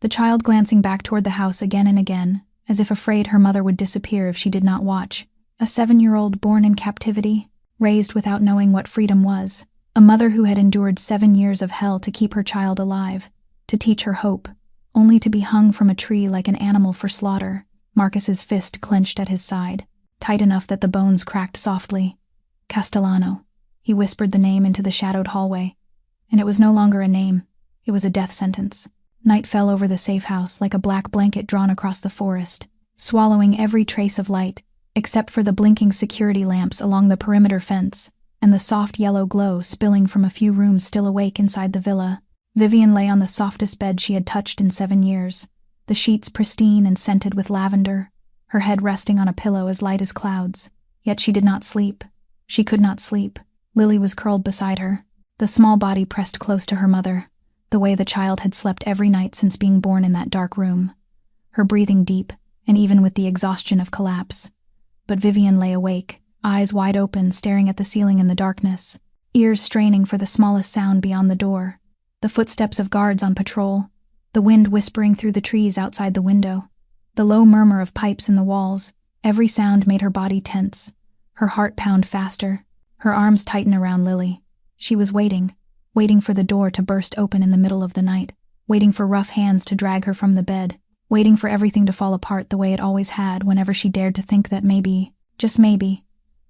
the child glancing back toward the house again and again, as if afraid her mother would disappear if she did not watch. A 7-year-old born in captivity, raised without knowing what freedom was. A mother who had endured 7 years of hell to keep her child alive, to teach her hope, only to be hung from a tree like an animal for slaughter. Marcus's fist clenched at his side, tight enough that the bones cracked softly. Castellano. He whispered the name into the shadowed hallway, and it was no longer a name, it was a death sentence. Night fell over the safe house like a black blanket drawn across the forest, swallowing every trace of light, except for the blinking security lamps along the perimeter fence, and the soft yellow glow spilling from a few rooms still awake inside the villa. Vivian lay on the softest bed she had touched in 7 years, the sheets pristine and scented with lavender, her head resting on a pillow as light as clouds. Yet she did not sleep. She could not sleep. Lily was curled beside her, the small body pressed close to her mother, the way the child had slept every night since being born in that dark room. Her breathing deep, and even with the exhaustion of collapse. But Vivian lay awake, eyes wide open, staring at the ceiling in the darkness, ears straining for the smallest sound beyond the door. The footsteps of guards on patrol, the wind whispering through the trees outside the window, the low murmur of pipes in the walls. Every sound made her body tense, her heart pound faster, her arms tighten around Lily. She was waiting for the door to burst open in the middle of the night, waiting for rough hands to drag her from the bed, waiting for everything to fall apart the way it always had whenever she dared to think that maybe, just maybe,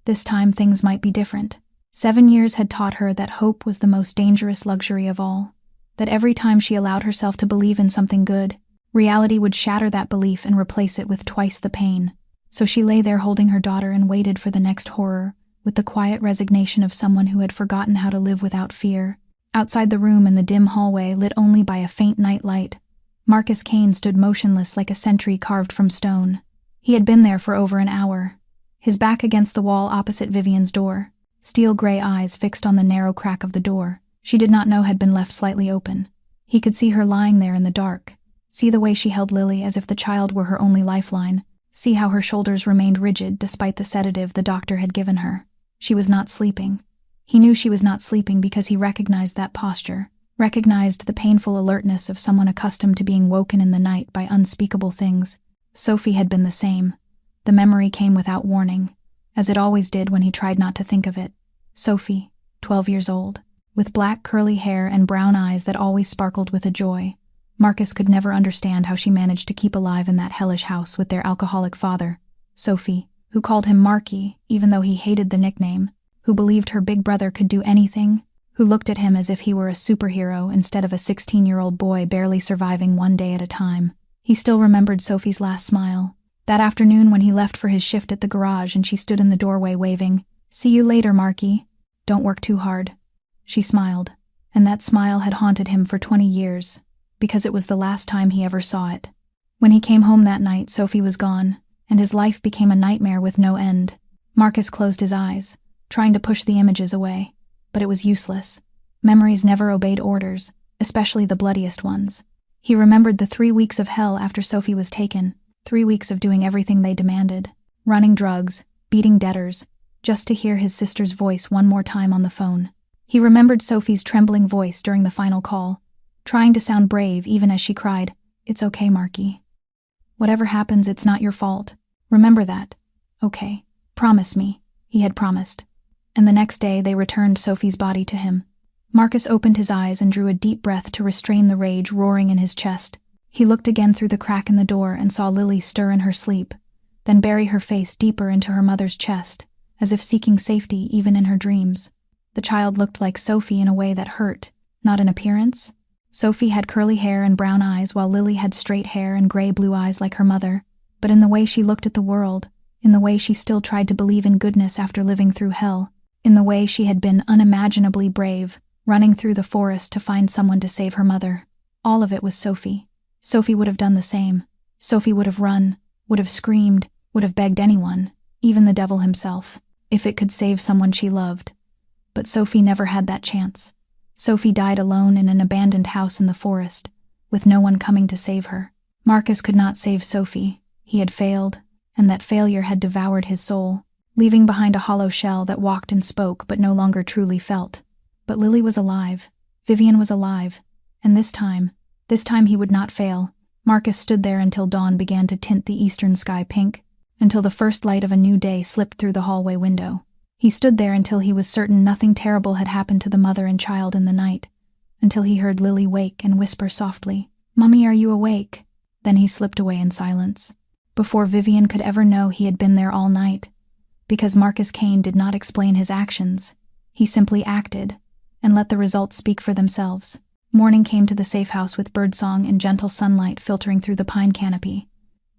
this time things might be different. 7 years had taught her that hope was the most dangerous luxury of all, that every time she allowed herself to believe in something good, Reality would shatter that belief and replace it with twice the pain. So she lay there holding her daughter and waited for the next horror, with the quiet resignation of someone who had forgotten how to live without fear. Outside the room in the dim hallway, lit only by a faint night light, Marcus Kane stood motionless like a sentry carved from stone. He had been there for over an hour, his back against the wall opposite Vivian's door, steel gray eyes fixed on the narrow crack of the door she did not know had been left slightly open. He could see her lying there in the dark, see the way she held Lily as if the child were her only lifeline, see how her shoulders remained rigid despite the sedative the doctor had given her. She was not sleeping. He knew she was not sleeping because he recognized that posture, recognized the painful alertness of someone accustomed to being woken in the night by unspeakable things. Sophie had been the same. The memory came without warning, as it always did when he tried not to think of it. Sophie, 12 years old, with black curly hair and brown eyes that always sparkled with a joy. Marcus could never understand how she managed to keep alive in that hellish house with their alcoholic father. Sophie, who called him Marky even though he hated the nickname, who believed her big brother could do anything, who looked at him as if he were a superhero instead of a 16-year-old boy barely surviving one day at a time. He still remembered Sophie's last smile, that afternoon when he left for his shift at the garage and she stood in the doorway waving, "See you later, Marky. Don't work too hard." She smiled, and that smile had haunted him for 20 years, because it was the last time he ever saw it. When he came home that night, Sophie was gone, and his life became a nightmare with no end. Marcus closed his eyes, trying to push the images away, but it was useless. Memories never obeyed orders, especially the bloodiest ones. He remembered the 3 weeks of hell after Sophie was taken, 3 weeks of doing everything they demanded, running drugs, beating debtors, just to hear his sister's voice one more time on the phone. He remembered Sophie's trembling voice during the final call, trying to sound brave even as she cried, "It's okay, Marky. Whatever happens, it's not your fault. Remember that. Okay. Promise me," he had promised. And the next day they returned Sophie's body to him. Marcus opened his eyes and drew a deep breath to restrain the rage roaring in his chest. He looked again through the crack in the door and saw Lily stir in her sleep, then bury her face deeper into her mother's chest, as if seeking safety even in her dreams. The child looked like Sophie in a way that hurt, not in appearance. Sophie had curly hair and brown eyes, while Lily had straight hair and gray-blue eyes like her mother, but in the way she looked at the world, in the way she still tried to believe in goodness after living through hell, in the way she had been unimaginably brave, running through the forest to find someone to save her mother. All of it was Sophie. Sophie would have done the same. Sophie would have run, would have screamed, would have begged anyone, even the devil himself, if it could save someone she loved. But Sophie never had that chance. Sophie died alone in an abandoned house in the forest, with no one coming to save her. Marcus could not save Sophie. He had failed, and that failure had devoured his soul, leaving behind a hollow shell that walked and spoke but no longer truly felt. But Lily was alive. Vivian was alive. And this time he would not fail. Marcus stood there until dawn began to tint the eastern sky pink, until the first light of a new day slipped through the hallway window. He stood there until he was certain nothing terrible had happened to the mother and child in the night, until he heard Lily wake and whisper softly, "Mummy, are you awake?" Then he slipped away in silence. Before Vivian could ever know he had been there all night, because Marcus Kane did not explain his actions. He simply acted, and let the results speak for themselves. Morning came to the safe house with birdsong and gentle sunlight filtering through the pine canopy.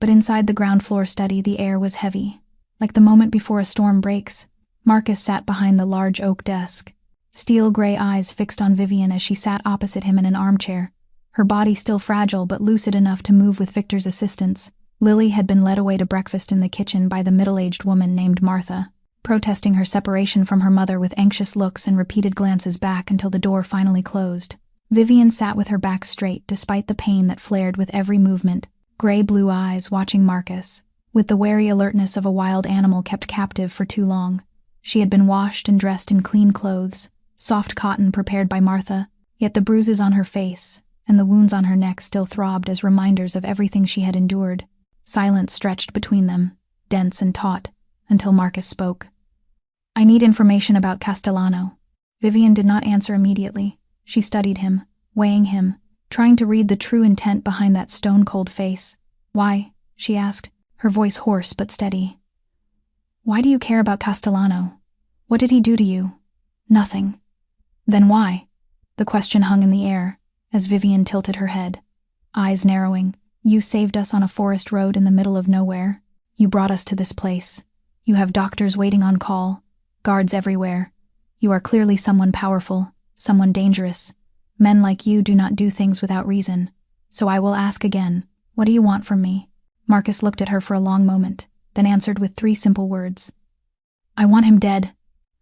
But inside the ground floor study, the air was heavy. Like the moment before a storm breaks, Marcus sat behind the large oak desk, steel gray eyes fixed on Vivian as she sat opposite him in an armchair, her body still fragile but lucid enough to move with Victor's assistance. Lily had been led away to breakfast in the kitchen by the middle-aged woman named Martha, protesting her separation from her mother with anxious looks and repeated glances back until the door finally closed. Vivian sat with her back straight despite the pain that flared with every movement, gray-blue eyes watching Marcus, with the wary alertness of a wild animal kept captive for too long. She had been washed and dressed in clean clothes, soft cotton prepared by Martha, yet the bruises on her face and the wounds on her neck still throbbed as reminders of everything she had endured. Silence stretched between them, dense and taut, until Marcus spoke. "I need information about Castellano." Vivian did not answer immediately. She studied him, weighing him, trying to read the true intent behind that stone-cold face. "Why?" she asked, her voice hoarse but steady. "Why do you care about Castellano? What did he do to you?" "Nothing." "Then why?" The question hung in the air, as Vivian tilted her head, eyes narrowing, You saved us on a forest road in the middle of nowhere. You brought us to this place. You have doctors waiting on call, guards everywhere. You are clearly someone powerful, someone dangerous. Men like you do not do things without reason. So I will ask again, what do you want from me? Marcus looked at her for a long moment, then answered with 3 simple words. I want him dead.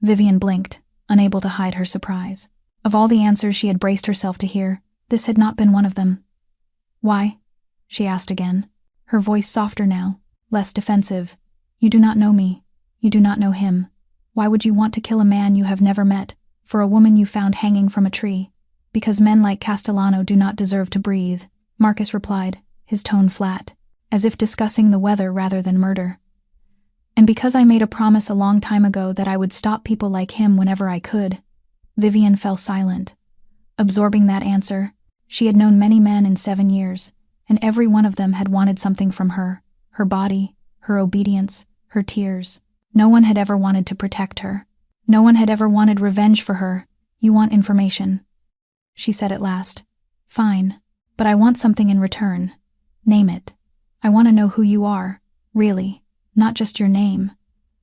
Vivian blinked, unable to hide her surprise. Of all the answers she had braced herself to hear, this had not been one of them. Why? She asked again, her voice softer now, less defensive. You do not know me. You do not know him. Why would you want to kill a man you have never met, for a woman you found hanging from a tree? Because men like Castellano do not deserve to breathe, Marcus replied, his tone flat, as if discussing the weather rather than murder. And because I made a promise a long time ago that I would stop people like him whenever I could. Vivian fell silent. Absorbing that answer, she had known many men in 7 years, and every one of them had wanted something from her body, her obedience, her tears. No one had ever wanted to protect her. No one had ever wanted revenge for her. You want information, she said at last. Fine, but I want something in return. Name it. I want to know who you are, really, not just your name.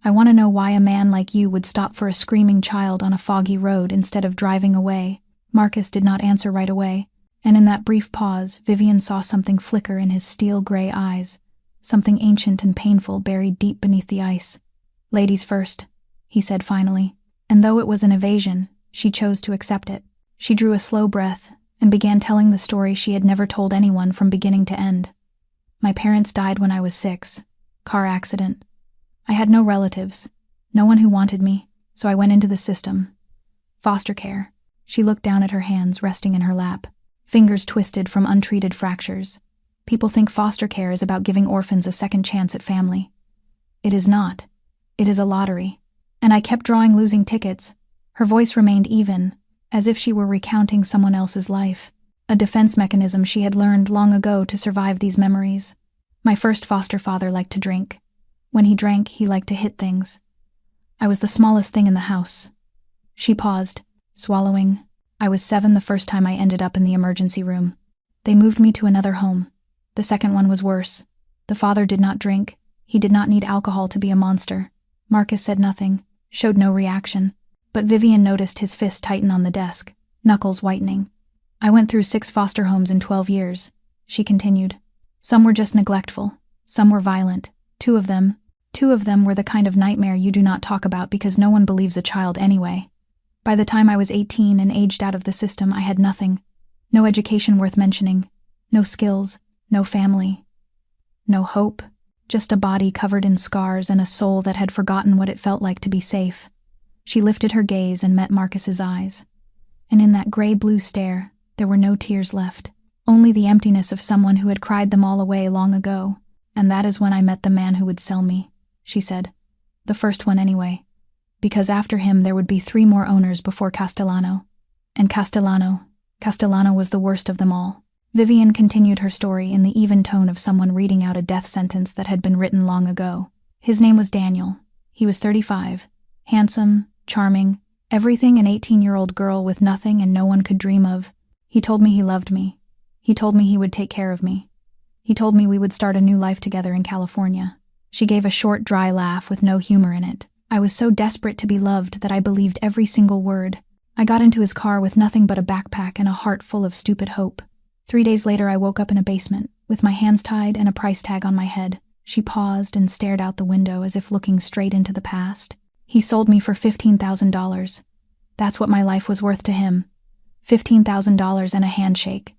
I want to know why a man like you would stop for a screaming child on a foggy road instead of driving away. Marcus did not answer right away, and in that brief pause, Vivian saw something flicker in his steel-gray eyes, something ancient and painful buried deep beneath the ice. Ladies first, he said finally, and though it was an evasion, she chose to accept it. She drew a slow breath and began telling the story she had never told anyone from beginning to end. My parents died when I was 6. Car accident. I had no relatives, no one who wanted me, so I went into the system. Foster care. She looked down at her hands resting in her lap, fingers twisted from untreated fractures. People think foster care is about giving orphans a second chance at family. It is not. It is a lottery. And I kept drawing losing tickets. Her voice remained even, as if she were recounting someone else's life, a defense mechanism she had learned long ago to survive these memories. My first foster father liked to drink. When he drank, he liked to hit things. I was the smallest thing in the house. She paused, swallowing. I was 7 the first time I ended up in the emergency room. They moved me to another home. The second one was worse. The father did not drink. He did not need alcohol to be a monster. Marcus said nothing, showed no reaction. But Vivian noticed his fist tighten on the desk, knuckles whitening. I went through 6 foster homes in 12 years, she continued. Some were just neglectful. Some were violent. Two of them were the kind of nightmare you do not talk about because no one believes a child anyway. By the time I was 18 and aged out of the system, I had nothing. No education worth mentioning. No skills. No family. No hope. Just a body covered in scars and a soul that had forgotten what it felt like to be safe. She lifted her gaze and met Marcus's eyes. And in that gray-blue stare, there were no tears left. Only the emptiness of someone who had cried them all away long ago. And that is when I met the man who would sell me, she said. The first one anyway. Because after him there would be 3 more owners before Castellano. And Castellano was the worst of them all. Vivian continued her story in the even tone of someone reading out a death sentence that had been written long ago. His name was Daniel. He was 35. Handsome, charming, everything an 18-year-old girl with nothing and no one could dream of. He told me he loved me. He told me he would take care of me. He told me we would start a new life together in California. She gave a short, dry laugh with no humor in it. I was so desperate to be loved that I believed every single word. I got into his car with nothing but a backpack and a heart full of stupid hope. 3 days later, I woke up in a basement, with my hands tied and a price tag on my head. She paused and stared out the window as if looking straight into the past. He sold me for $15,000. That's what my life was worth to him. $15,000 and a handshake.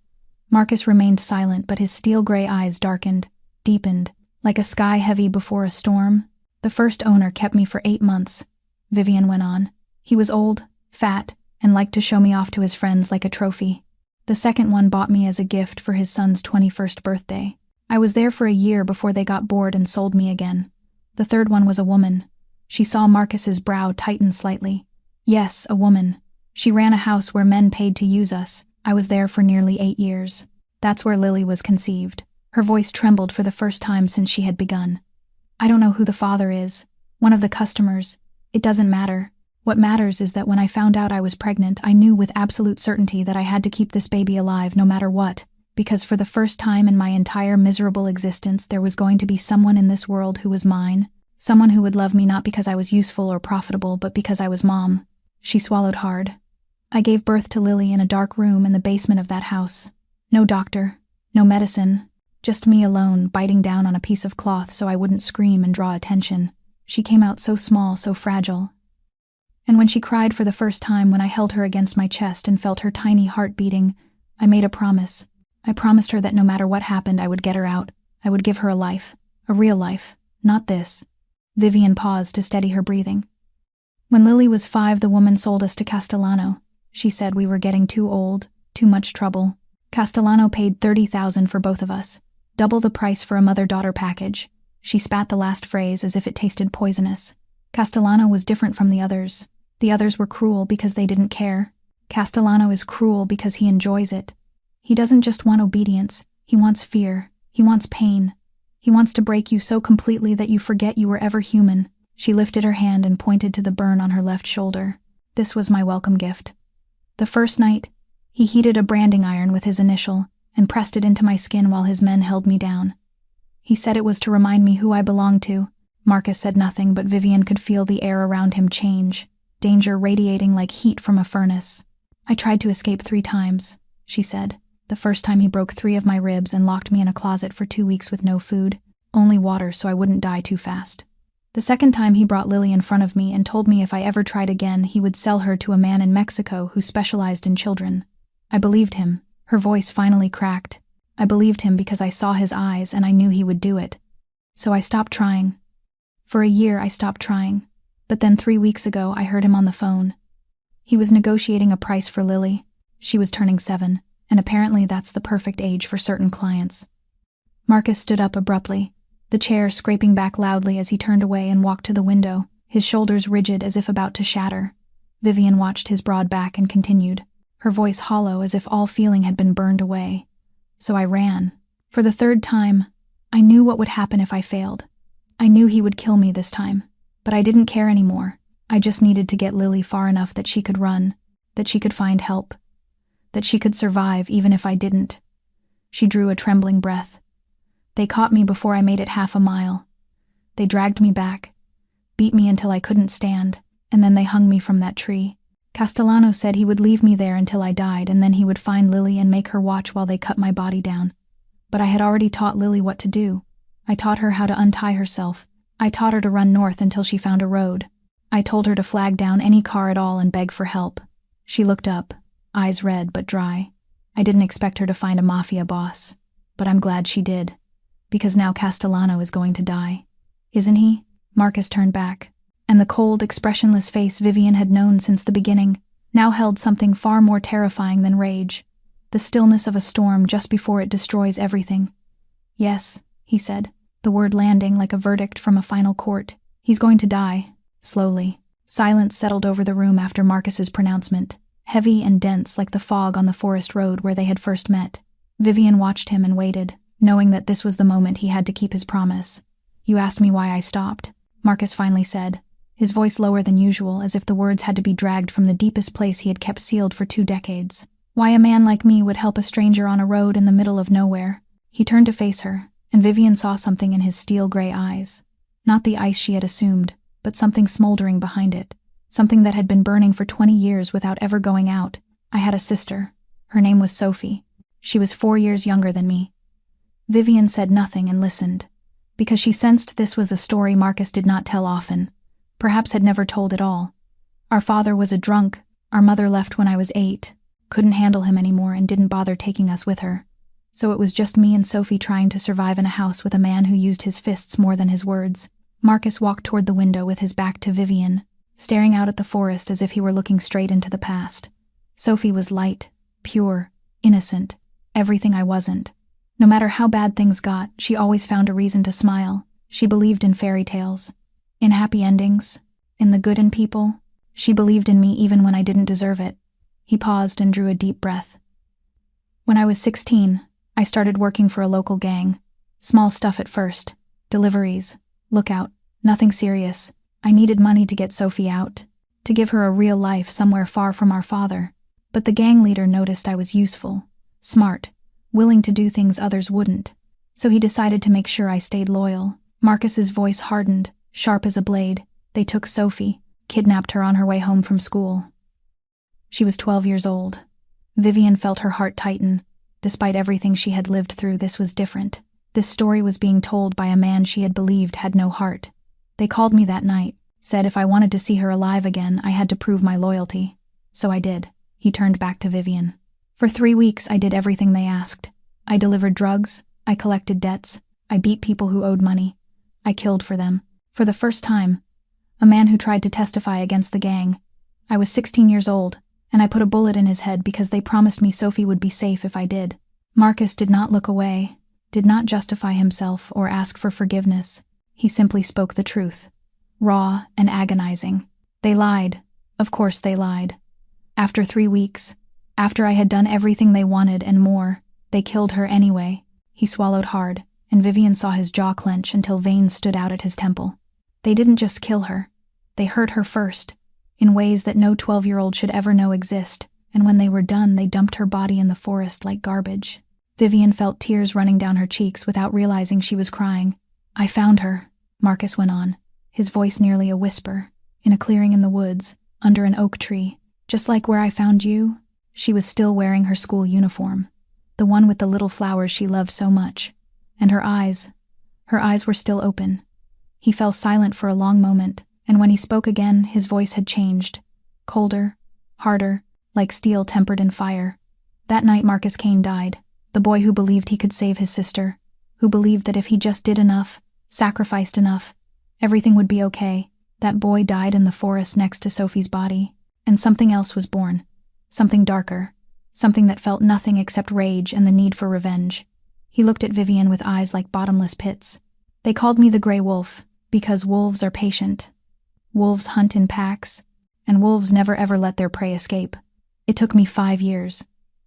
Marcus remained silent, but his steel-gray eyes darkened, deepened, like a sky heavy before a storm. The first owner kept me for 8 months, Vivian went on. He was old, fat, and liked to show me off to his friends like a trophy. The second one bought me as a gift for his son's 21st birthday. I was there for a year before they got bored and sold me again. The third one was a woman. She saw Marcus's brow tighten slightly. Yes, a woman. She ran a house where men paid to use us. I was there for nearly 8 years. That's where Lily was conceived. Her voice trembled for the first time since she had begun. I don't know who the father is. One of the customers. It doesn't matter. What matters is that when I found out I was pregnant, I knew with absolute certainty that I had to keep this baby alive no matter what. because for the first time in my entire miserable existence there was going to be someone in this world who was mine, someone who would love me not because I was useful or profitable but because I was Mom. She swallowed hard. I gave birth to Lily in a dark room in the basement of that house. No doctor, no medicine, just me alone, biting down on a piece of cloth so I wouldn't scream and draw attention. She came out so small, so fragile. And when she cried for the first time, when I held her against my chest and felt her tiny heart beating, I made a promise. I promised her that no matter what happened, I would get her out. I would give her a life. A real life. Not this. Vivian paused to steady her breathing. When Lily was 5, the woman sold us to Castellano. She said we were getting too old, too much trouble. Castellano paid $30,000 for both of us. Double the price for a mother-daughter package. She spat the last phrase as if it tasted poisonous. Castellano was different from the others. The others were cruel because they didn't care. Castellano is cruel because he enjoys it. He doesn't just want obedience. He wants fear. He wants pain. He wants to break you so completely that you forget you were ever human. She lifted her hand and pointed to the burn on her left shoulder. This was my welcome gift. The first night, he heated a branding iron with his initial and pressed it into my skin while his men held me down. He said it was to remind me who I belonged to. Marcus said nothing, but Vivian could feel the air around him change, danger radiating like heat from a furnace. I tried to escape 3 times, she said. The first time he broke 3 of my ribs and locked me in a closet for 2 weeks with no food, only water so I wouldn't die too fast. The second time he brought Lily in front of me and told me if I ever tried again, he would sell her to a man in Mexico who specialized in children. I believed him. Her voice finally cracked. I believed him because I saw his eyes and I knew he would do it. So I stopped trying. For a year I stopped trying. But then 3 weeks ago I heard him on the phone. He was negotiating a price for Lily. She was turning 7, and apparently that's the perfect age for certain clients. Marcus stood up abruptly, the chair scraping back loudly as he turned away and walked to the window, his shoulders rigid as if about to shatter. Vivian watched his broad back and continued, her voice hollow as if all feeling had been burned away. So I ran. For the 3rd time, I knew what would happen if I failed. I knew he would kill me this time, but I didn't care anymore. I just needed to get Lily far enough that she could run, that she could find help, that she could survive even if I didn't. She drew a trembling breath. They caught me before I made it half a mile. They dragged me back, beat me until I couldn't stand, and then they hung me from that tree. Castellano said he would leave me there until I died, and then he would find Lily and make her watch while they cut my body down. But I had already taught Lily what to do. I taught her how to untie herself. I taught her to run north until she found a road. I told her to flag down any car at all and beg for help. She looked up, eyes red but dry. I didn't expect her to find a Mafia boss, but I'm glad she did. Because now Castellano is going to die. Isn't he? Marcus turned back, and the cold, expressionless face Vivian had known since the beginning now held something far more terrifying than rage. The stillness of a storm just before it destroys everything. Yes, he said, the word landing like a verdict from a final court. He's going to die. Slowly. Silence settled over the room after Marcus's pronouncement, heavy and dense like the fog on the forest road where they had first met. Vivian watched him and waited, knowing that this was the moment he had to keep his promise. You asked me why I stopped, Marcus finally said, his voice lower than usual, as if the words had to be dragged from the deepest place he had kept sealed for 2 decades. Why a man like me would help a stranger on a road in the middle of nowhere. He turned to face her, and Vivian saw something in his steel-gray eyes. Not the ice she had assumed, but something smoldering behind it. Something that had been burning for 20 years without ever going out. I had a sister. Her name was Sophie. She was 4 years younger than me. Vivian said nothing and listened, because she sensed this was a story Marcus did not tell often, perhaps had never told at all. Our father was a drunk, our mother left when I was 8, couldn't handle him anymore and didn't bother taking us with her. So it was just me and Sophie trying to survive in a house with a man who used his fists more than his words. Marcus walked toward the window with his back to Vivian, staring out at the forest as if he were looking straight into the past. Sophie was light, pure, innocent, everything I wasn't. No matter how bad things got, she always found a reason to smile. She believed in fairy tales, in happy endings, in the good in people. She believed in me even when I didn't deserve it. He paused and drew a deep breath. When I was 16, I started working for a local gang. Small stuff at first. Deliveries. Lookout. Nothing serious. I needed money to get Sophie out, to give her a real life somewhere far from our father. But the gang leader noticed I was useful, smart, willing to do things others wouldn't. So he decided to make sure I stayed loyal. Marcus's voice hardened, sharp as a blade. They took Sophie, kidnapped her on her way home from school. She was 12 years old. Vivian felt her heart tighten. Despite everything she had lived through, this was different. This story was being told by a man she had believed had no heart. They called me that night, said if I wanted to see her alive again, I had to prove my loyalty. So I did. He turned back to Vivian. For 3 weeks, I did everything they asked. I delivered drugs. I collected debts. I beat people who owed money. I killed for them. For the first time, a man who tried to testify against the gang. I was 16 years old, and I put a bullet in his head because they promised me Sophie would be safe if I did. Marcus did not look away, did not justify himself or ask for forgiveness. He simply spoke the truth. Raw and agonizing. They lied. Of course they lied. After 3 weeks, after I had done everything they wanted and more, they killed her anyway. He swallowed hard, and Vivian saw his jaw clench until veins stood out at his temple. They didn't just kill her. They hurt her first, in ways that no 12-year-old should ever know exist, and when they were done, they dumped her body in the forest like garbage. Vivian felt tears running down her cheeks without realizing she was crying. I found her, Marcus went on, his voice nearly a whisper, in a clearing in the woods, under an oak tree. Just like where I found you, she was still wearing her school uniform, the one with the little flowers she loved so much, and her eyes were still open. He fell silent for a long moment, and when he spoke again, his voice had changed, colder, harder, like steel tempered in fire. That night Marcus Kane died, the boy who believed he could save his sister, who believed that if he just did enough, sacrificed enough, everything would be okay. That boy died in the forest next to Sophie's body, and something else was born, something darker, something that felt nothing except rage and the need for revenge. He looked at Vivian with eyes like bottomless pits. They called me the Grey Wolf, because wolves are patient. Wolves hunt in packs, and wolves never ever let their prey escape. It took me 5 years.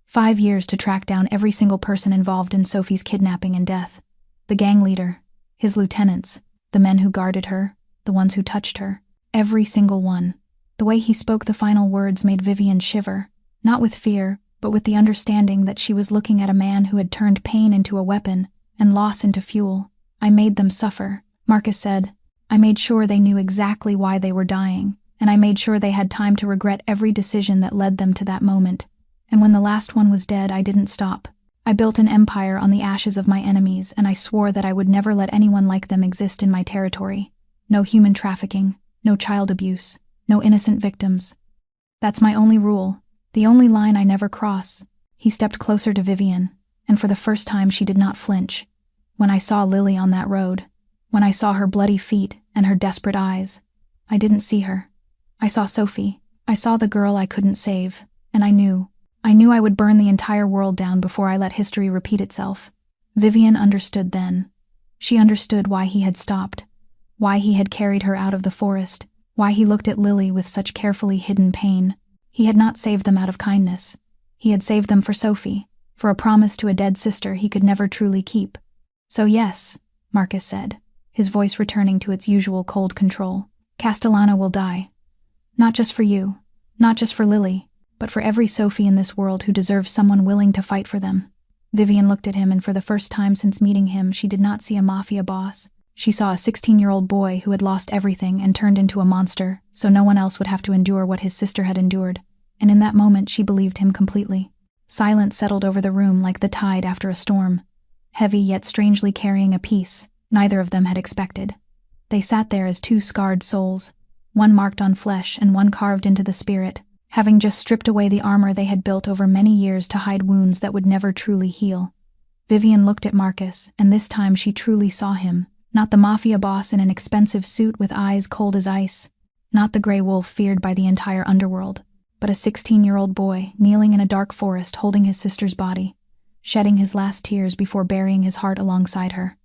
5 years to track down every single person involved in Sophie's kidnapping and death. The gang leader, his lieutenants, the men who guarded her, the ones who touched her, every single one. The way he spoke the final words made Vivian shiver, not with fear, but with the understanding that she was looking at a man who had turned pain into a weapon and loss into fuel. I made them suffer, Marcus said. I made sure they knew exactly why they were dying, and I made sure they had time to regret every decision that led them to that moment. And when the last one was dead, I didn't stop. I built an empire on the ashes of my enemies, and I swore that I would never let anyone like them exist in my territory. No human trafficking, no child abuse, no innocent victims. That's my only rule, the only line I never cross. He stepped closer to Vivian, and for the first time she did not flinch. When I saw Lily on that road, when I saw her bloody feet and her desperate eyes, I didn't see her. I saw Sophie. I saw the girl I couldn't save, and I knew I would burn the entire world down before I let history repeat itself. Vivian understood then. She understood why he had stopped, why he had carried her out of the forest, why he looked at Lily with such carefully hidden pain. He had not saved them out of kindness. He had saved them for Sophie, for a promise to a dead sister he could never truly keep. So yes, Marcus said, his voice returning to its usual cold control. Castellana will die. Not just for you, not just for Lily, but for every Sophie in this world who deserves someone willing to fight for them. Vivian looked at him, and for the first time since meeting him, she did not see a Mafia boss. She saw a 16-year-old boy who had lost everything and turned into a monster, so no one else would have to endure what his sister had endured, and in that moment she believed him completely. Silence settled over the room like the tide after a storm, heavy yet strangely carrying a peace neither of them had expected. They sat there as two scarred souls, one marked on flesh and one carved into the spirit, having just stripped away the armor they had built over many years to hide wounds that would never truly heal. Vivian looked at Marcus, and this time she truly saw him. Not the Mafia boss in an expensive suit with eyes cold as ice, not the Grey Wolf feared by the entire underworld, but a 16-year-old boy kneeling in a dark forest holding his sister's body, shedding his last tears before burying his heart alongside her.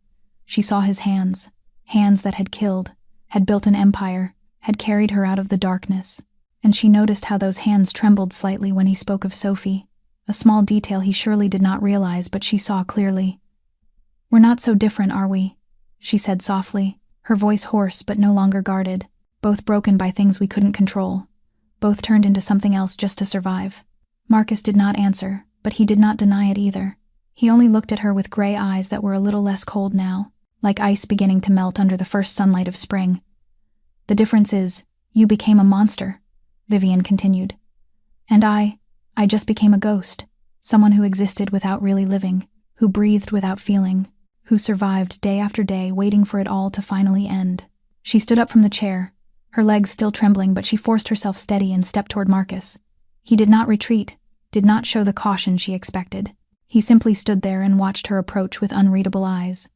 She saw his hands, hands that had killed, had built an empire, had carried her out of the darkness, and she noticed how those hands trembled slightly when he spoke of Sophie, a small detail he surely did not realize but she saw clearly. "We're not so different, are we?" she said softly, her voice hoarse but no longer guarded, both broken by things we couldn't control, both turned into something else just to survive. Marcus did not answer, but he did not deny it either. He only looked at her with gray eyes that were a little less cold now, like ice beginning to melt under the first sunlight of spring. "The difference is, you became a monster," Vivian continued. "And I just became a ghost, someone who existed without really living, who breathed without feeling, who survived day after day waiting for it all to finally end." She stood up from the chair, her legs still trembling, but she forced herself steady and stepped toward Marcus. He did not retreat, did not show the caution she expected. He simply stood there and watched her approach with unreadable eyes.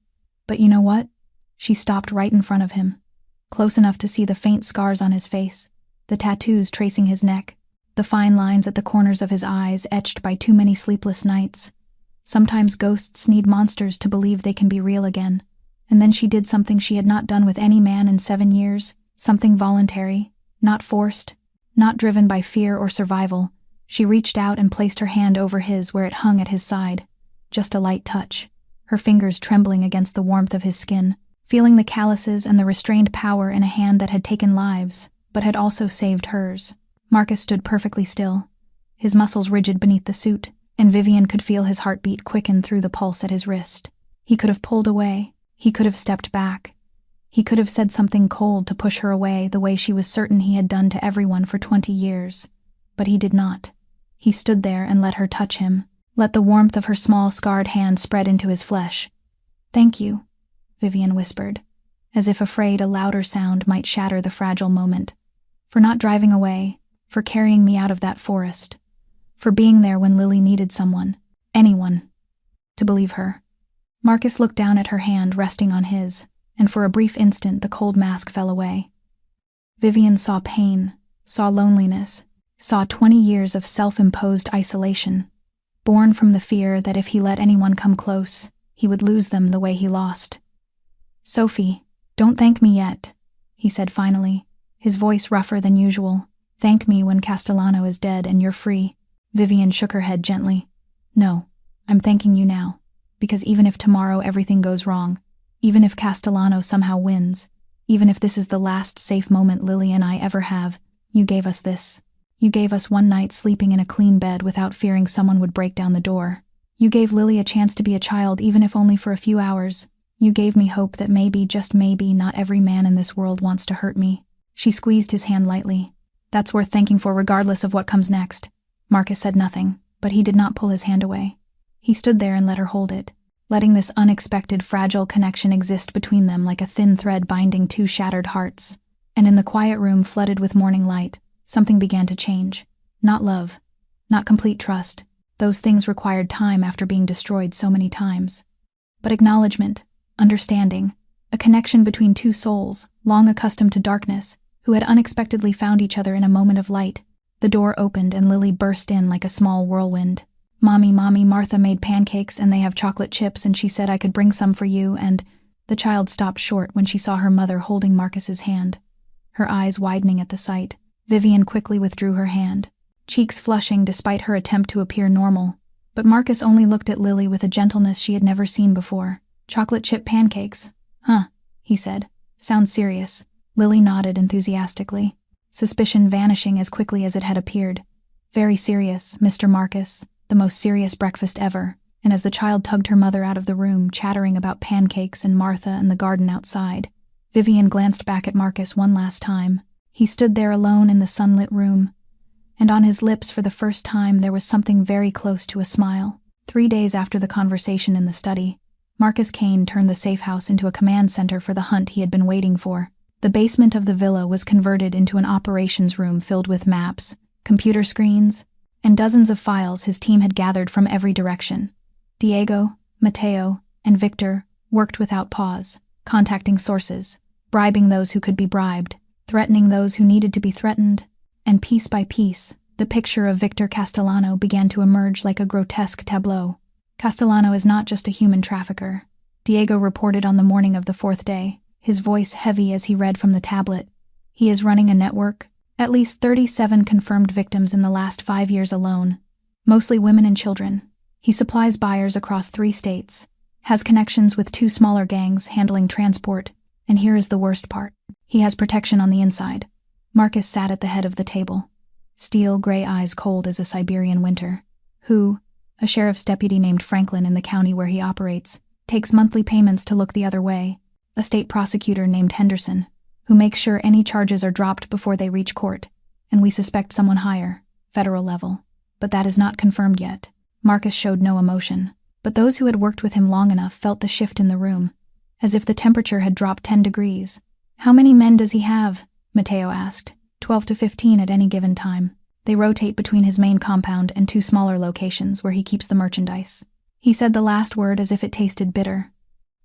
But you know what? She stopped right in front of him, close enough to see the faint scars on his face, the tattoos tracing his neck, the fine lines at the corners of his eyes etched by too many sleepless nights. Sometimes ghosts need monsters to believe they can be real again. And then she did something she had not done with any man in 7 years, something voluntary, not forced, not driven by fear or survival. She reached out and placed her hand over his where it hung at his side. Just a light touch, her fingers trembling against the warmth of his skin, feeling the calluses and the restrained power in a hand that had taken lives, but had also saved hers. Marcus stood perfectly still, his muscles rigid beneath the suit, and Vivian could feel his heartbeat quicken through the pulse at his wrist. He could have pulled away. He could have stepped back. He could have said something cold to push her away the way she was certain he had done to everyone for 20 years. But he did not. He stood there and let her touch him, let the warmth of her small scarred hand spread into his flesh. "Thank you," Vivian whispered, as if afraid a louder sound might shatter the fragile moment. "For not driving away, for carrying me out of that forest, for being there when Lily needed someone, anyone, to believe her." Marcus looked down at her hand resting on his, and for a brief instant the cold mask fell away. Vivian saw pain, saw loneliness, saw 20 years of self-imposed isolation, born from the fear that if he let anyone come close, he would lose them the way he lost. "Sophie, don't thank me yet," he said finally, his voice rougher than usual. "Thank me when Castellano is dead and you're free." Vivian shook her head gently. "No, I'm thanking you now. Because even if tomorrow everything goes wrong, even if Castellano somehow wins, even if this is the last safe moment Lily and I ever have, you gave us this. You gave us one night sleeping in a clean bed without fearing someone would break down the door. You gave Lily a chance to be a child even if only for a few hours. You gave me hope that maybe, just maybe, not every man in this world wants to hurt me." She squeezed his hand lightly. "That's worth thanking for regardless of what comes next." Marcus said nothing, but he did not pull his hand away. He stood there and let her hold it, letting this unexpected, fragile connection exist between them like a thin thread binding two shattered hearts. And in the quiet room flooded with morning light, something began to change. Not love, not complete trust. Those things required time after being destroyed so many times. But acknowledgement, understanding, a connection between two souls, long accustomed to darkness, who had unexpectedly found each other in a moment of light. The door opened and Lily burst in like a small whirlwind. Mommy, Martha made pancakes and they have chocolate chips and she said I could bring some for you," and the child stopped short when she saw her mother holding Marcus's hand. Her eyes widening at the sight, Vivian quickly withdrew her hand, cheeks flushing despite her attempt to appear normal. But Marcus only looked at Lily with a gentleness she had never seen before. "Chocolate chip pancakes? Huh," he said. "Sounds serious." Lily nodded enthusiastically, suspicion vanishing as quickly as it had appeared. "Very serious, Mr. Marcus. The most serious breakfast ever." And as the child tugged her mother out of the room, chattering about pancakes and Martha and the garden outside, Vivian glanced back at Marcus one last time. He stood there alone in the sunlit room, and on his lips for the first time there was something very close to a smile. 3 days after the conversation in the study, Marcus Kane turned the safe house into a command center for the hunt he had been waiting for. The basement of the villa was converted into an operations room filled with maps, computer screens, and dozens of files his team had gathered from every direction. Diego, Mateo, and Victor worked without pause, contacting sources, bribing those who could be bribed, threatening those who needed to be threatened, and piece by piece, the picture of Victor Castellano began to emerge like a grotesque tableau. Castellano is not just a human trafficker, Diego reported on the morning of the 4th day, his voice heavy as he read from the tablet. He is running a network. At least 37 confirmed victims in the last 5 years alone, mostly women and children. He supplies buyers across 3 states, has connections with 2 smaller gangs handling transport, and here is the worst part. He has protection on the inside. Marcus sat at the head of the table, steel gray eyes cold as a Siberian winter. "Who?" A sheriff's deputy named Franklin in the county where he operates takes monthly payments to look the other way. A state prosecutor named Henderson, who makes sure any charges are dropped before they reach court. And we suspect someone higher, federal level. But that is not confirmed yet. Marcus showed no emotion, but those who had worked with him long enough felt the shift in the room, as if the temperature had dropped 10 degrees. How many men does he have? Mateo asked. 12 to 15 at any given time. They rotate between his main compound and 2 smaller locations where he keeps the merchandise. He said the last word as if it tasted bitter.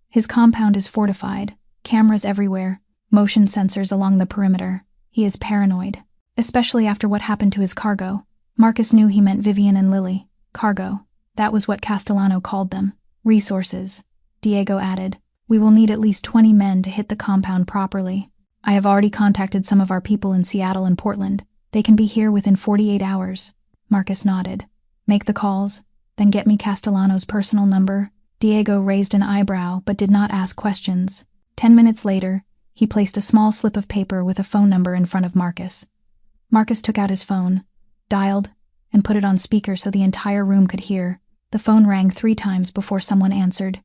His compound is fortified, cameras everywhere, motion sensors along the perimeter. He is paranoid, especially after what happened to his cargo. Marcus knew he meant Vivian and Lily. Cargo. That was what Castellano called them. Resources. Diego added, "We will need at least 20 men to hit the compound properly. I have already contacted some of our people in Seattle and Portland. They can be here within 48 hours. Marcus nodded. Make the calls, then get me Castellano's personal number. Diego raised an eyebrow but did not ask questions. 10 minutes later, he placed a small slip of paper with a phone number in front of Marcus. Marcus took out his phone, dialed, and put it on speaker so the entire room could hear. The phone rang 3 times before someone answered.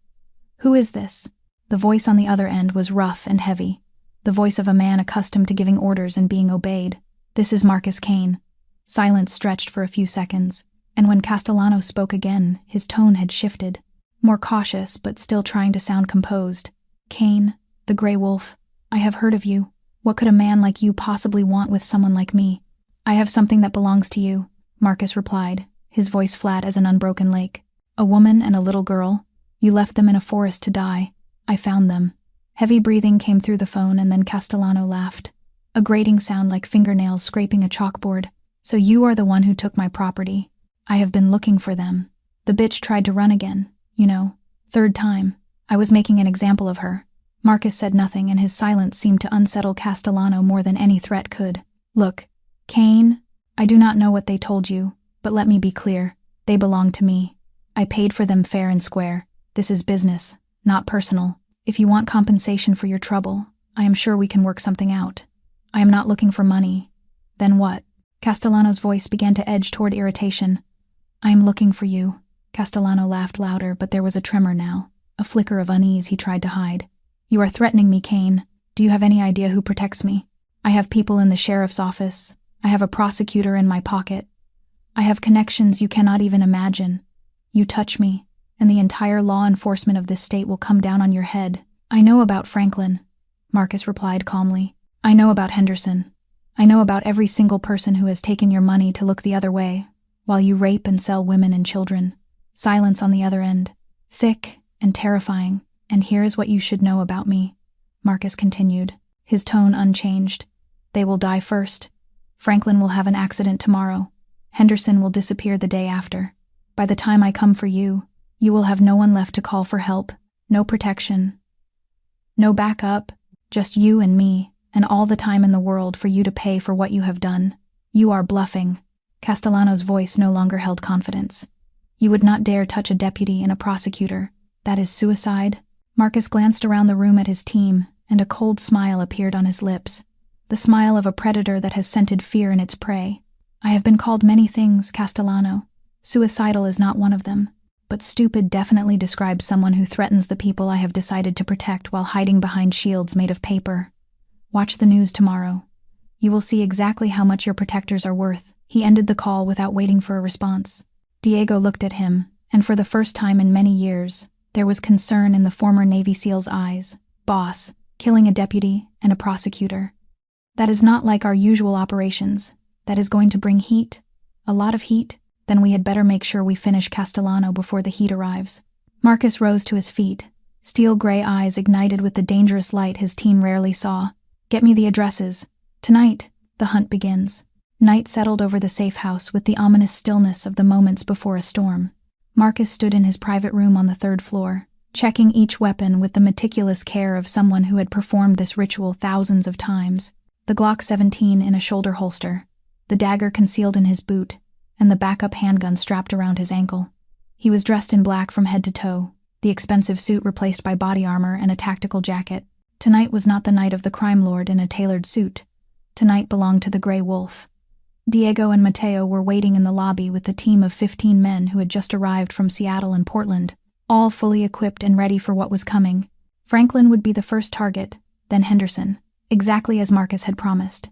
"Who is this?" The voice on the other end was rough and heavy, the voice of a man accustomed to giving orders and being obeyed. "This is Marcus Kane." Silence stretched for a few seconds, and when Castellano spoke again, his tone had shifted, more cautious but still trying to sound composed. "Kane, the Grey Wolf, I have heard of you. What could a man like you possibly want with someone like me?" "I have something that belongs to you," Marcus replied, his voice flat as an unbroken lake. "A woman and a little girl. You left them in a forest to die. I found them." Heavy breathing came through the phone and then Castellano laughed. A grating sound like fingernails scraping a chalkboard. "So you are the one who took my property. I have been looking for them. The bitch tried to run again, you know. 3rd time. I was making an example of her." Marcus said nothing and his silence seemed to unsettle Castellano more than any threat could. "Look, Kane, I do not know what they told you, but let me be clear. They belong to me. I paid for them fair and square. This is business, not personal. If you want compensation for your trouble, I am sure we can work something out. I am not looking for money." "Then what?" Castellano's voice began to edge toward irritation. "I am looking for you." Castellano laughed louder, but there was a tremor now, a flicker of unease he tried to hide. "You are threatening me, Kane. Do you have any idea who protects me? I have people in the sheriff's office. I have a prosecutor in my pocket. I have connections you cannot even imagine. You touch me, and the entire law enforcement of this state will come down on your head." "I know about Franklin," Marcus replied calmly. "I know about Henderson. I know about every single person who has taken your money to look the other way, while you rape and sell women and children." Silence on the other end, thick and terrifying. "And here is what you should know about me," Marcus continued, his tone unchanged. "They will die first. Franklin will have an accident tomorrow. Henderson will disappear the day after. By the time I come for you, you will have no one left to call for help, no protection, no backup, just you and me, and all the time in the world for you to pay for what you have done. You are bluffing." Castellano's voice no longer held confidence. "You would not dare touch a deputy and a prosecutor. That is suicide." Marcus glanced around the room at his team, and a cold smile appeared on his lips. The smile of a predator that has scented fear in its prey. "I have been called many things, Castellano. Suicidal is not one of them. But stupid definitely describes someone who threatens the people I have decided to protect while hiding behind shields made of paper. Watch the news tomorrow. You will see exactly how much your protectors are worth." He ended the call without waiting for a response. Diego looked at him, and for the first time in many years, there was concern in the former Navy SEAL's eyes. "Boss, killing a deputy and a prosecutor. That is not like our usual operations. That is going to bring heat. A lot of heat. Then we had better make sure we finish Castellano before the heat arrives." Marcus rose to his feet, steel gray eyes ignited with the dangerous light his team rarely saw. "Get me the addresses. Tonight, the hunt begins." Night settled over the safe house with the ominous stillness of the moments before a storm. Marcus stood in his private room on the 3rd floor, checking each weapon with the meticulous care of someone who had performed this ritual thousands of times. The Glock 17 in a shoulder holster, the dagger concealed in his boot, and the backup handgun strapped around his ankle. He was dressed in black from head to toe, the expensive suit replaced by body armor and a tactical jacket. Tonight was not the night of the crime lord in a tailored suit. Tonight belonged to the Grey Wolf. Diego and Mateo were waiting in the lobby with the team of 15 men who had just arrived from Seattle and Portland, all fully equipped and ready for what was coming. Franklin would be the first target, then Henderson, exactly as Marcus had promised.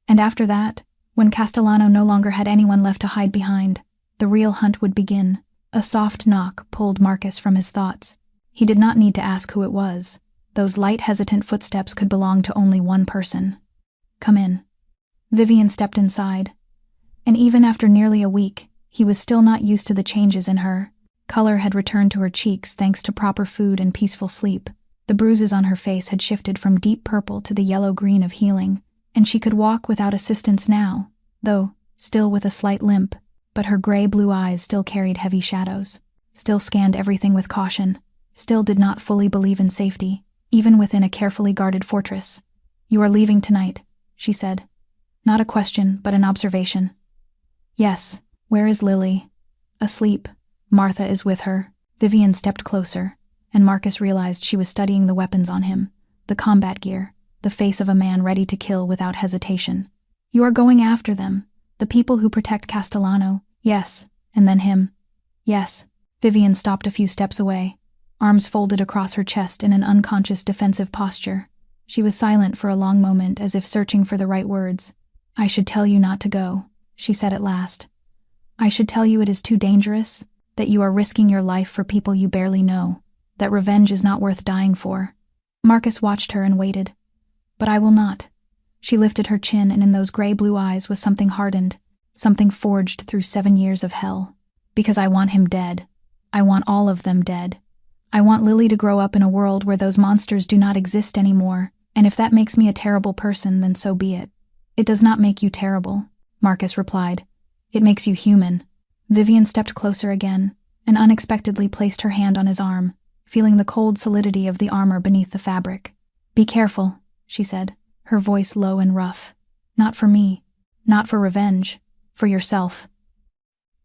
And after that, when Castellano no longer had anyone left to hide behind, the real hunt would begin. A soft knock pulled Marcus from his thoughts. He did not need to ask who it was. Those light, hesitant footsteps could belong to only one person. "Come in." Vivian stepped inside. And even after nearly a week, he was still not used to the changes in her. Color had returned to her cheeks thanks to proper food and peaceful sleep. The bruises on her face had shifted from deep purple to the yellow-green of healing, and she could walk without assistance now, though still with a slight limp, but her gray-blue eyes still carried heavy shadows, still scanned everything with caution, still did not fully believe in safety, even within a carefully guarded fortress. "You are leaving tonight," she said. Not a question, but an observation. "Yes. Where is Lily?" "Asleep. Martha is with her." Vivian stepped closer, and Marcus realized she was studying the weapons on him, the combat gear, the face of a man ready to kill without hesitation. "You are going after them, the people who protect Castellano." "Yes." "And then him." "Yes." Vivian stopped a few steps away, arms folded across her chest in an unconscious defensive posture. She was silent for a long moment, as if searching for the right words. "I should tell you not to go," she said at last. "I should tell you it is too dangerous, that you are risking your life for people you barely know, that revenge is not worth dying for." Marcus watched her and waited. "But I will not." She lifted her chin, and in those gray-blue eyes was something hardened, something forged through 7 years of hell. "Because I want him dead. I want all of them dead. I want Lily to grow up in a world where those monsters do not exist anymore, and if that makes me a terrible person, then so be it." "It does not make you terrible," Marcus replied. "It makes you human." Vivian stepped closer again, and unexpectedly placed her hand on his arm, feeling the cold solidity of the armor beneath the fabric. "Be careful," she said, her voice low and rough. "Not for me, not for revenge, for yourself.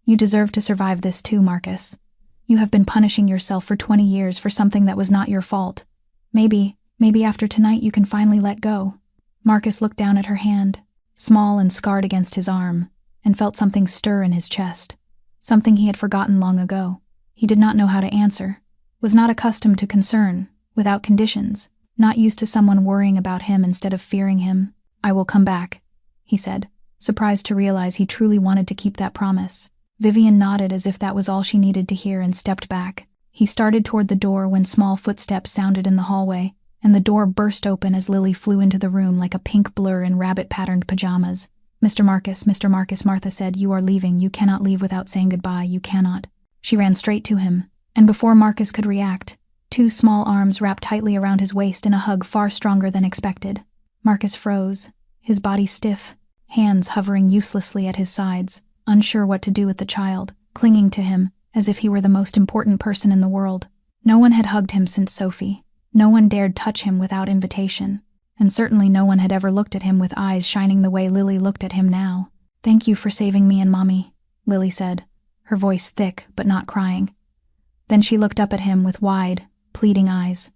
You deserve to survive this too, Marcus. You have been punishing yourself for 20 years for something that was not your fault. Maybe after tonight you can finally let go." Marcus looked down at her hand, small and scarred against his arm, and felt something stir in his chest, something he had forgotten long ago. He did not know how to answer, was not accustomed to concern, without conditions, not used to someone worrying about him instead of fearing him. "I will come back," he said, surprised to realize he truly wanted to keep that promise. Vivian nodded as if that was all she needed to hear and stepped back. He started toward the door when small footsteps sounded in the hallway, and the door burst open as Lily flew into the room like a pink blur in rabbit-patterned pajamas. Mr. Marcus, Martha said, "You are leaving. You cannot leave without saying goodbye. You cannot." She ran straight to him, and before Marcus could react, 2 small arms wrapped tightly around his waist in a hug far stronger than expected. Marcus froze, his body stiff, hands hovering uselessly at his sides, unsure what to do with the child, clinging to him as if he were the most important person in the world. No one had hugged him since Sophie. No one dared touch him without invitation, and certainly no one had ever looked at him with eyes shining the way Lily looked at him now. "Thank you for saving me and Mommy," Lily said, her voice thick but not crying. Then she looked up at him with wide, pleading eyes.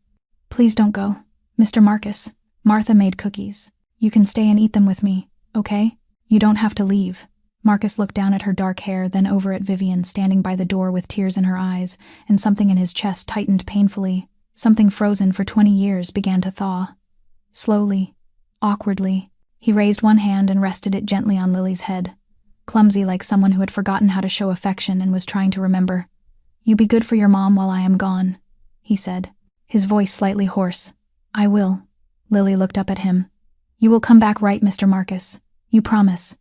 "Please don't go, Mr. Marcus. Martha made cookies. You can stay and eat them with me, okay? You don't have to leave." Marcus looked down at her dark hair, then over at Vivian standing by the door with tears in her eyes, and something in his chest tightened painfully. Something frozen for 20 years began to thaw. Slowly, awkwardly, he raised one hand and rested it gently on Lily's head, clumsy like someone who had forgotten how to show affection and was trying to remember. "You be good for your mom while I am gone," he said, his voice slightly hoarse. "I will." Lily looked up at him. "You will come back right, Mr. Marcus. You promise."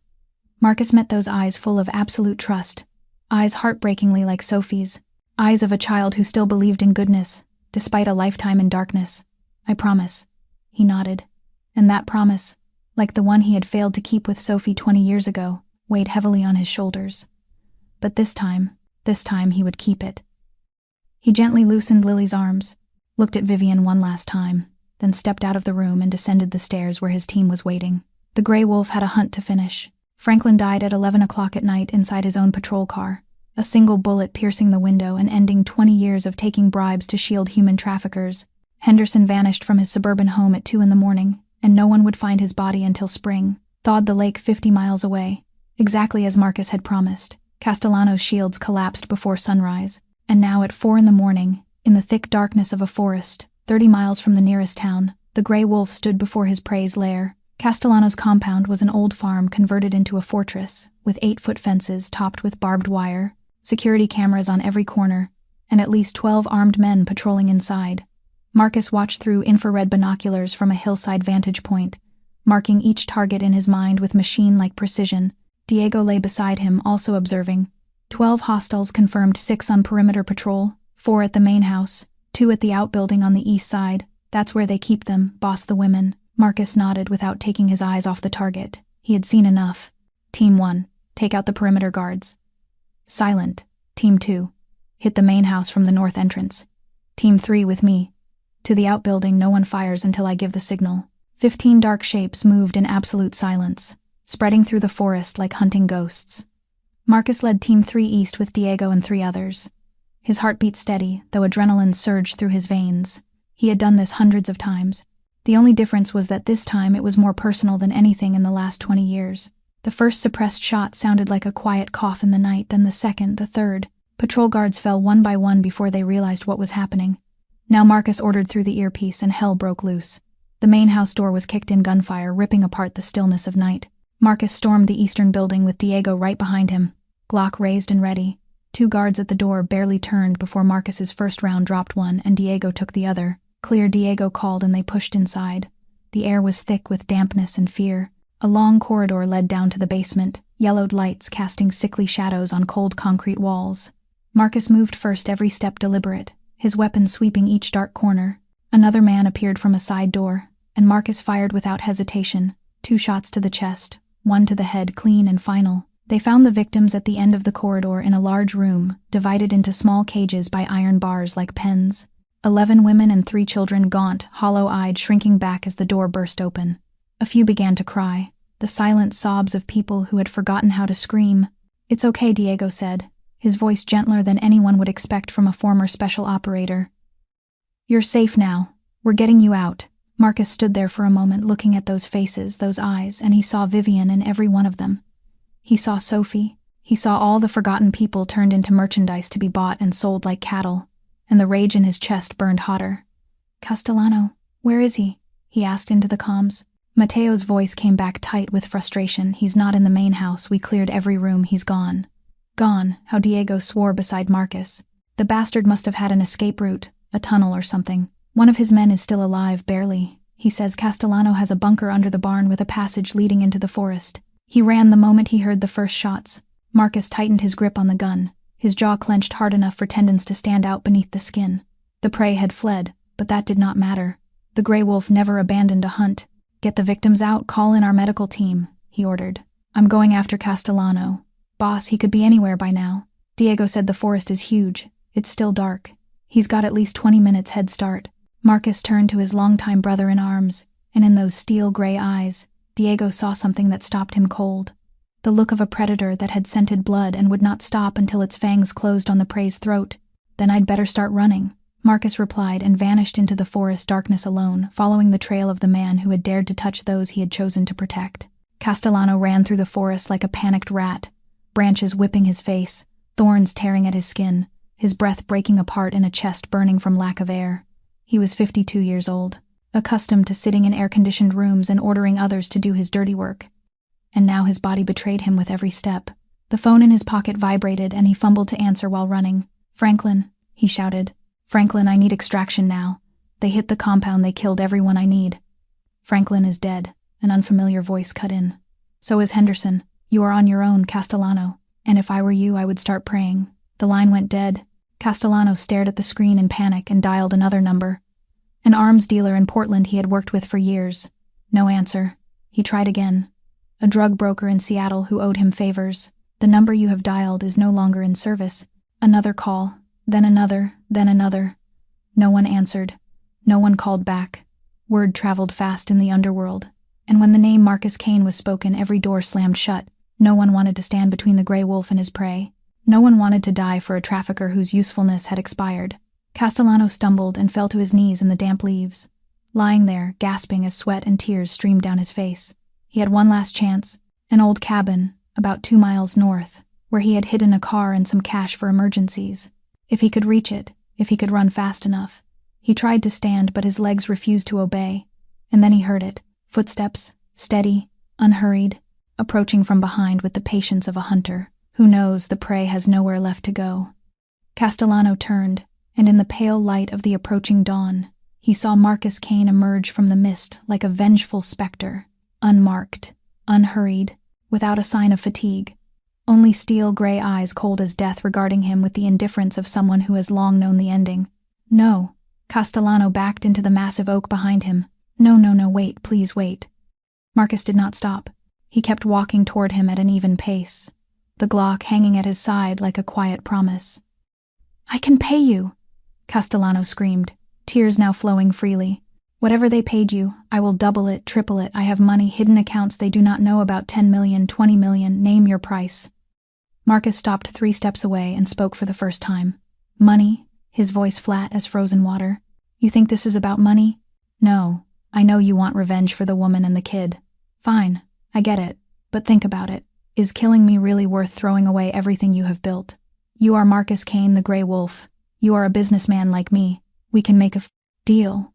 Marcus met those eyes full of absolute trust, eyes heartbreakingly like Sophie's, eyes of a child who still believed in goodness, despite a lifetime in darkness. "I promise." He nodded, and that promise, like the one he had failed to keep with Sophie 20 years ago, weighed heavily on his shoulders. But this time he would keep it. He gently loosened Lily's arms, looked at Vivian one last time, then stepped out of the room and descended the stairs where his team was waiting. The Grey Wolf had a hunt to finish. Franklin died at 11 o'clock at night inside his own patrol car, a single bullet piercing the window and ending 20 years of taking bribes to shield human traffickers. Henderson vanished from his suburban home at 2 in the morning, and no one would find his body until spring, thawed the lake 50 miles away. Exactly as Marcus had promised, Castellano's shields collapsed before sunrise, and now at 4 a.m, in the thick darkness of a forest, 30 miles from the nearest town, the gray wolf stood before his prey's lair. Castellano's compound was an old farm converted into a fortress, with 8-foot fences topped with barbed wire, security cameras on every corner, and at least 12 armed men patrolling inside. Marcus watched through infrared binoculars from a hillside vantage point, marking each target in his mind with machine-like precision. Diego lay beside him, also observing. 12 hostiles confirmed, 6 on perimeter patrol, 4 at the main house, 2 at the outbuilding on the east side. That's where they keep them, boss the women. Marcus nodded without taking his eyes off the target. He had seen enough. Team 1, take out the perimeter guards. Silent. Team 2, hit the main house from the north entrance. Team 3 with me. To the outbuilding, no one fires until I give the signal. 15 dark shapes moved in absolute silence, spreading through the forest like hunting ghosts. Marcus led Team 3 east with Diego and 3 others. His heart beat steady, though adrenaline surged through his veins. He had done this hundreds of times. The only difference was that this time it was more personal than anything in the last 20 years. The first suppressed shot sounded like a quiet cough in the night, then the second, the third. Patrol guards fell one by one before they realized what was happening. Now Marcus ordered through the earpiece and hell broke loose. The main house door was kicked in gunfire, ripping apart the stillness of night. Marcus stormed the eastern building with Diego right behind him, Glock raised and ready. 2 guards at the door barely turned before Marcus's first round dropped one and Diego took the other. Clear, Diego called, and they pushed inside. The air was thick with dampness and fear. A long corridor led down to the basement, yellowed lights casting sickly shadows on cold concrete walls. Marcus moved first, every step deliberate, his weapon sweeping each dark corner. Another man appeared from a side door, and Marcus fired without hesitation. 2 shots to the chest, 1 to the head, clean and final. They found the victims at the end of the corridor in a large room, divided into small cages by iron bars like pens. 11 women and 3 children, gaunt, hollow-eyed, shrinking back as the door burst open. A few began to cry, the silent sobs of people who had forgotten how to scream. "It's okay," Diego said, his voice gentler than anyone would expect from a former special operator. "You're safe now. We're getting you out." Marcus stood there for a moment looking at those faces, those eyes, and he saw Vivian in every one of them. He saw Sophie. He saw all the forgotten people turned into merchandise to be bought and sold like cattle, and the rage in his chest burned hotter. "Castellano, where is he?" he asked into the comms. Mateo's voice came back tight with frustration. "He's not in the main house. We cleared every room. He's gone." Gone, how Diego swore beside Marcus. The bastard must have had an escape route, a tunnel or something. "One of his men is still alive, barely. He says Castellano has a bunker under the barn with a passage leading into the forest. He ran the moment he heard the first shots." Marcus tightened his grip on the gun, his jaw clenched hard enough for tendons to stand out beneath the skin. The prey had fled, but that did not matter. The gray wolf never abandoned a hunt. "Get the victims out, call in our medical team," he ordered. "I'm going after Castellano. Boss, he could be anywhere by now." Diego said the forest is huge. It's still dark. He's got at least 20 minutes head start. Marcus turned to his longtime brother in arms, and in those steel-gray eyes, Diego saw something that stopped him cold. The look of a predator that had scented blood and would not stop until its fangs closed on the prey's throat. "Then I'd better start running," Marcus replied and vanished into the forest darkness alone, following the trail of the man who had dared to touch those he had chosen to protect. Castellano ran through the forest like a panicked rat, branches whipping his face, thorns tearing at his skin, his breath breaking apart in a chest burning from lack of air. He was 52 years old, accustomed to sitting in air-conditioned rooms and ordering others to do his dirty work. And now his body betrayed him with every step. The phone in his pocket vibrated and he fumbled to answer while running. "Franklin," he shouted. "Franklin, I need extraction now. They hit the compound, they killed everyone I need." "Franklin is dead," an unfamiliar voice cut in. "So is Henderson. You are on your own, Castellano. And if I were you, I would start praying." The line went dead. Castellano stared at the screen in panic and dialed another number. An arms dealer in Portland he had worked with for years. No answer. He tried again. A drug broker in Seattle who owed him favors. "The number you have dialed is no longer in service." Another call, then another, then another. No one answered. No one called back. Word traveled fast in the underworld, and when the name Marcus Kane was spoken, every door slammed shut. No one wanted to stand between the gray wolf and his prey. No one wanted to die for a trafficker whose usefulness had expired. Castellano stumbled and fell to his knees in the damp leaves, lying there, gasping as sweat and tears streamed down his face. He had one last chance, an old cabin, about 2 miles north, where he had hidden a car and some cash for emergencies. If he could reach it, if he could run fast enough. He tried to stand, but his legs refused to obey. And then he heard it. Footsteps, steady, unhurried, approaching from behind with the patience of a hunter who knows the prey has nowhere left to go. Castellano turned, and in the pale light of the approaching dawn, he saw Marcus Kane emerge from the mist like a vengeful specter, unmarked, unhurried, without a sign of fatigue. Only steel-gray eyes cold as death regarding him with the indifference of someone who has long known the ending. No. Castellano backed into the massive oak behind him. No, wait, please wait. Marcus did not stop. He kept walking toward him at an even pace, the Glock hanging at his side like a quiet promise. I can pay you, Castellano screamed, tears now flowing freely. Whatever they paid you, I will double it, triple it. I have money, hidden accounts they do not know about, 10 million, 20 million, name your price. Marcus stopped 3 steps away and spoke for the first time. Money, his voice flat as frozen water. You think this is about money? No, I know you want revenge for the woman and the kid. Fine, I get it, but think about it. Is killing me really worth throwing away everything you have built? You are Marcus Kane, the Grey Wolf. You are a businessman like me. We can make a deal.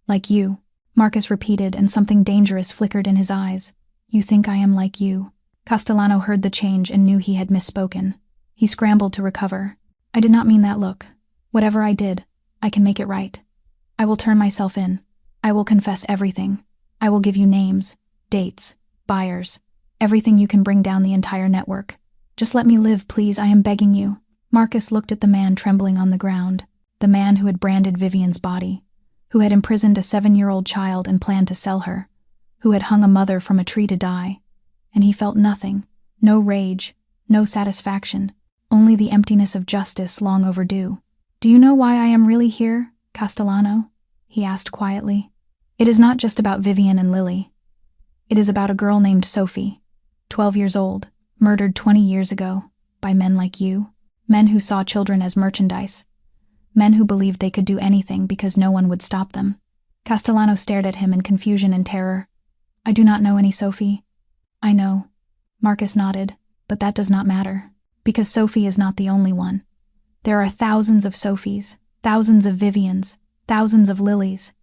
Like you, Marcus repeated, and something dangerous flickered in his eyes. You think I am like you? Castellano heard the change and knew he had misspoken. He scrambled to recover. I did not mean that look. Whatever I did, I can make it right. I will turn myself in. I will confess everything. I will give you names, dates, buyers, everything you can bring down the entire network. Just let me live, please, I am begging you. Marcus looked at the man trembling on the ground, the man who had branded Vivian's body, who had imprisoned a 7-year-old child and planned to sell her, who had hung a mother from a tree to die. And he felt nothing, no rage, no satisfaction, only the emptiness of justice long overdue. Do you know why I am really here, Castellano? He asked quietly. It is not just about Vivian and Lily. It is about a girl named Sophie, 12 years old, murdered 20 years ago, by men like you, men who saw children as merchandise, men who believed they could do anything because no one would stop them. Castellano stared at him in confusion and terror. I do not know any Sophie. I know. Marcus nodded, but that does not matter, because Sophie is not the only one. There are thousands of Sophies, thousands of Vivians, thousands of Lilies,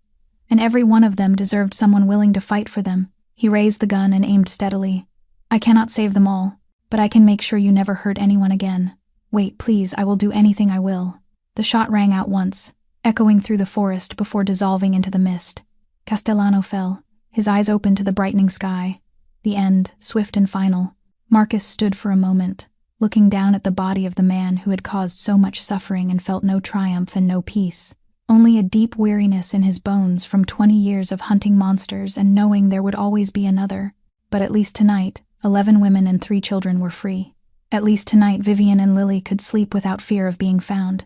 and every one of them deserved someone willing to fight for them. He raised the gun and aimed steadily. I cannot save them all, but I can make sure you never hurt anyone again. Wait, please, I will do anything I will. The shot rang out once, echoing through the forest before dissolving into the mist. Castellano fell, his eyes open to the brightening sky. The end, swift and final. Marcus stood for a moment, looking down at the body of the man who had caused so much suffering and felt no triumph and no peace. Only a deep weariness in his bones from 20 years of hunting monsters and knowing there would always be another. But at least tonight, 11 women and 3 children were free. At least tonight Vivian and Lily could sleep without fear of being found.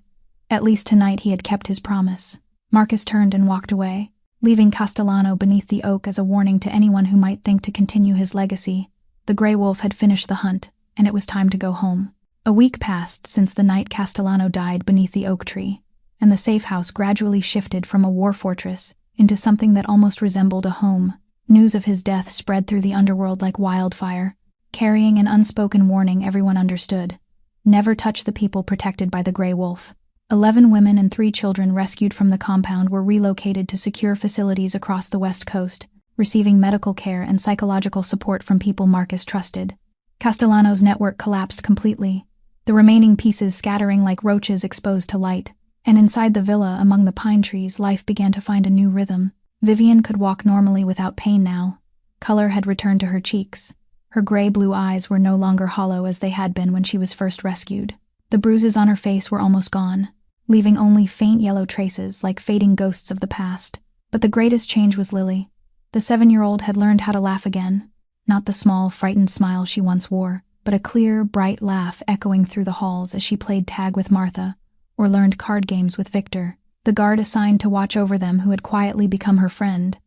At least tonight he had kept his promise. Marcus turned and walked away, leaving Castellano beneath the oak as a warning to anyone who might think to continue his legacy. The Grey Wolf had finished the hunt, and it was time to go home. A week passed since the night Castellano died beneath the oak tree, and the safe house gradually shifted from a war fortress into something that almost resembled a home. News of his death spread through the underworld like wildfire, carrying an unspoken warning everyone understood. Never touch the people protected by the Grey Wolf. 11 women and 3 children rescued from the compound were relocated to secure facilities across the West Coast, receiving medical care and psychological support from people Marcus trusted. Castellano's network collapsed completely, the remaining pieces scattering like roaches exposed to light, and inside the villa among the pine trees life began to find a new rhythm. Vivian could walk normally without pain now. Color had returned to her cheeks. Her gray-blue eyes were no longer hollow as they had been when she was first rescued. The bruises on her face were almost gone, leaving only faint yellow traces like fading ghosts of the past. But the greatest change was Lily. The 7-year-old had learned how to laugh again, not the small, frightened smile she once wore, but a clear, bright laugh echoing through the halls as she played tag with Martha, or learned card games with Victor, the guard assigned to watch over them who had quietly become her friend.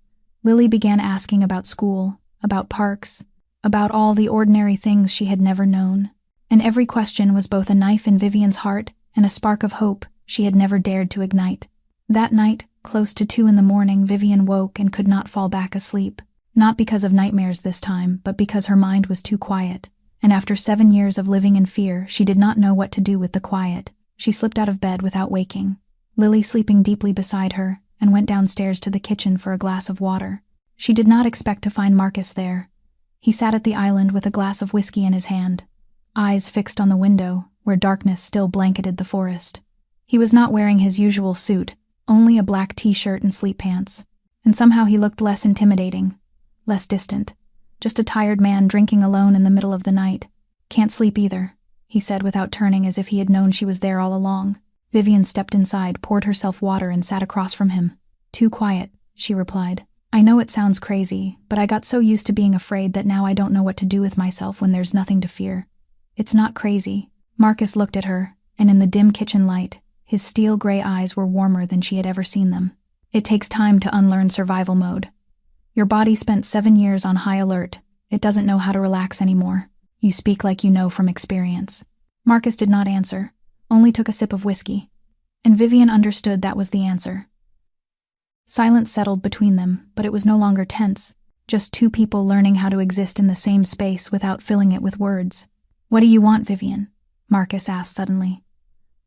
Lily began asking about school, about parks, about all the ordinary things she had never known, and every question was both a knife in Vivian's heart and a spark of hope she had never dared to ignite. That night, close to 2 a.m, Vivian woke and could not fall back asleep, not because of nightmares this time, but because her mind was too quiet. And after 7 years of living in fear, she did not know what to do with the quiet. She slipped out of bed without waking, Lily sleeping deeply beside her, and went downstairs to the kitchen for a glass of water. She did not expect to find Marcus there. He sat at the island with a glass of whiskey in his hand, eyes fixed on the window, where darkness still blanketed the forest. He was not wearing his usual suit, only a black t-shirt and sleep pants, and somehow he looked less intimidating, less distant. Just a tired man drinking alone in the middle of the night. "Can't sleep either," he said without turning, as if he had known she was there all along. Vivian stepped inside, poured herself water, and sat across from him. "Too quiet," she replied. "I know it sounds crazy, but I got so used to being afraid that now I don't know what to do with myself when there's nothing to fear." "It's not crazy." Marcus looked at her, and in the dim kitchen light, his steel gray eyes were warmer than she had ever seen them. "It takes time to unlearn survival mode. Your body spent 7 years on high alert. It doesn't know how to relax anymore. You speak like you know from experience." Marcus did not answer, only took a sip of whiskey, and Vivian understood that was the answer. Silence settled between them, but it was no longer tense, just two people learning how to exist in the same space without filling it with words. "What do you want, Vivian?" Marcus asked suddenly.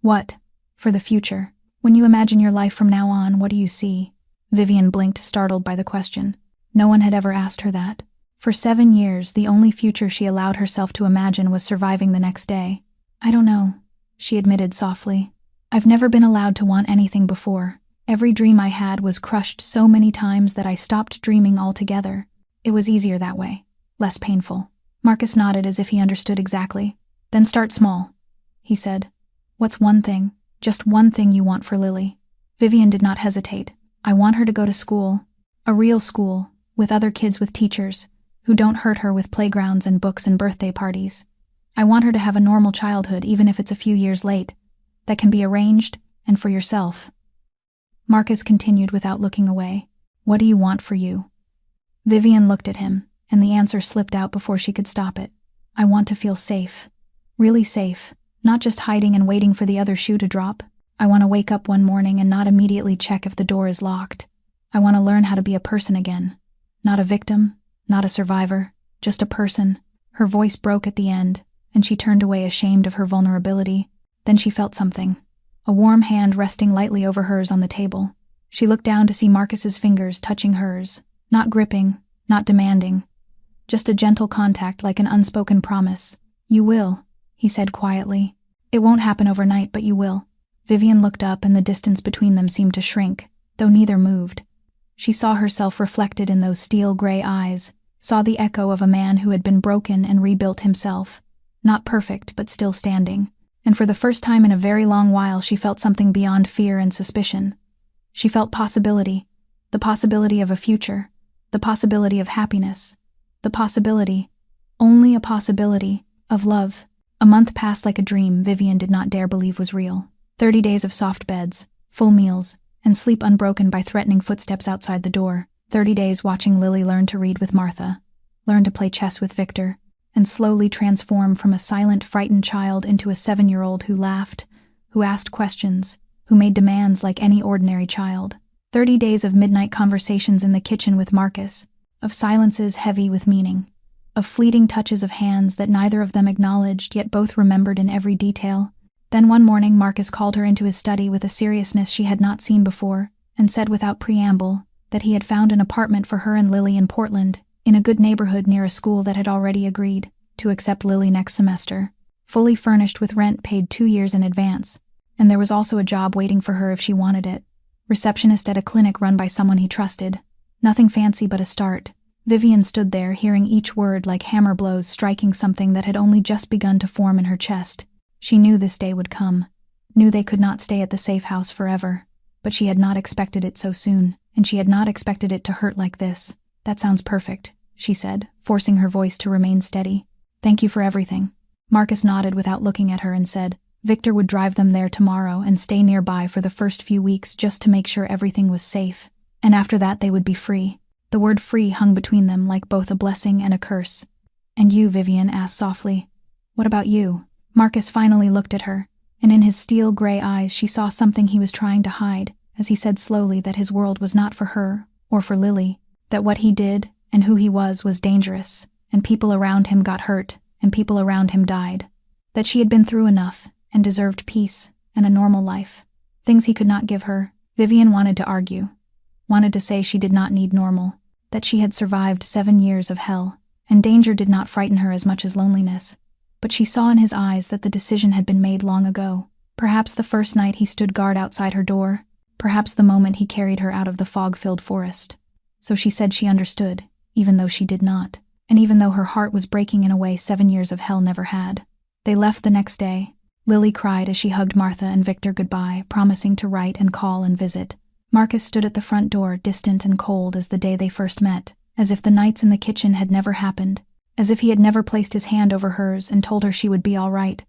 "What? For the future. When you imagine your life from now on, what do you see?" Vivian blinked, startled by the question. No one had ever asked her that. For 7 years, the only future she allowed herself to imagine was surviving the next day. "I don't know," she admitted softly. "I've never been allowed to want anything before. Every dream I had was crushed so many times that I stopped dreaming altogether. It was easier that way, less painful." Marcus nodded as if he understood exactly. "Then start small," he said. "What's one thing, just one thing you want for Lily?" Vivian did not hesitate. "I want her to go to school, a real school, with other kids with teachers, who don't hurt her with playgrounds and books and birthday parties. I want her to have a normal childhood, even if it's a few years late, that can be arranged, and for yourself." Marcus continued without looking away. "What do you want for you?" Vivian looked at him, and the answer slipped out before she could stop it. "I want to feel safe. Really safe. Not just hiding and waiting for the other shoe to drop. I want to wake up one morning and not immediately check if the door is locked. I want to learn how to be a person again. Not a victim, not a survivor, just a person." Her voice broke at the end, and she turned away ashamed of her vulnerability. Then she felt something. A warm hand resting lightly over hers on the table. She looked down to see Marcus's fingers touching hers, not gripping, not demanding. Just a gentle contact, like an unspoken promise. "You will," he said quietly. "It won't happen overnight, but you will." Vivian looked up, and the distance between them seemed to shrink, though neither moved. She saw herself reflected in those steel gray eyes, saw the echo of a man who had been broken and rebuilt himself. Not perfect, but still standing. And for the first time in a very long while, she felt something beyond fear and suspicion. She felt possibility, the possibility of a future, the possibility of happiness, the possibility, only a possibility, of love. A month passed like a dream Vivian did not dare believe was real. 30 days of soft beds, full meals, and sleep unbroken by threatening footsteps outside the door. 30 days watching Lily learn to read with Martha, learn to play chess with Victor, and slowly transform from a silent, frightened child into a 7-year-old who laughed, who asked questions, who made demands like any ordinary child. 30 days of midnight conversations in the kitchen with Marcus, of silences heavy with meaning, of fleeting touches of hands that neither of them acknowledged yet both remembered in every detail. Then one morning Marcus called her into his study with a seriousness she had not seen before, and said without preamble that he had found an apartment for her and Lily in Portland, in a good neighborhood near a school that had already agreed to accept Lily next semester, fully furnished with rent paid 2 years in advance, and there was also a job waiting for her if she wanted it. Receptionist at a clinic run by someone he trusted. Nothing fancy but a start. Vivian stood there, hearing each word like hammer blows striking something that had only just begun to form in her chest. She knew this day would come, knew they could not stay at the safe house forever, but she had not expected it so soon, and she had not expected it to hurt like this. "That sounds perfect," she said, forcing her voice to remain steady. "Thank you for everything." Marcus nodded without looking at her and said Victor would drive them there tomorrow and stay nearby for the first few weeks just to make sure everything was safe, and after that they would be free. The word free hung between them like both a blessing and a curse. "And you?" Vivian asked softly. "What about you?" Marcus finally looked at her, and in his steel gray eyes she saw something he was trying to hide, as he said slowly that his world was not for her or for Lily, that what he did and who he was dangerous, and people around him got hurt, and people around him died. That she had been through enough, and deserved peace, and a normal life. Things he could not give her. Vivian wanted to argue. Wanted to say she did not need normal. That she had survived 7 years of hell, and danger did not frighten her as much as loneliness. But she saw in his eyes that the decision had been made long ago. Perhaps the first night he stood guard outside her door. Perhaps the moment he carried her out of the fog-filled forest. So she said she understood, even though she did not, and even though her heart was breaking in a way 7 years of hell never had. They left the next day. Lily cried as she hugged Martha and Victor goodbye, promising to write and call and visit. Marcus stood at the front door, distant and cold as the day they first met, as if the nights in the kitchen had never happened, as if he had never placed his hand over hers and told her she would be all right.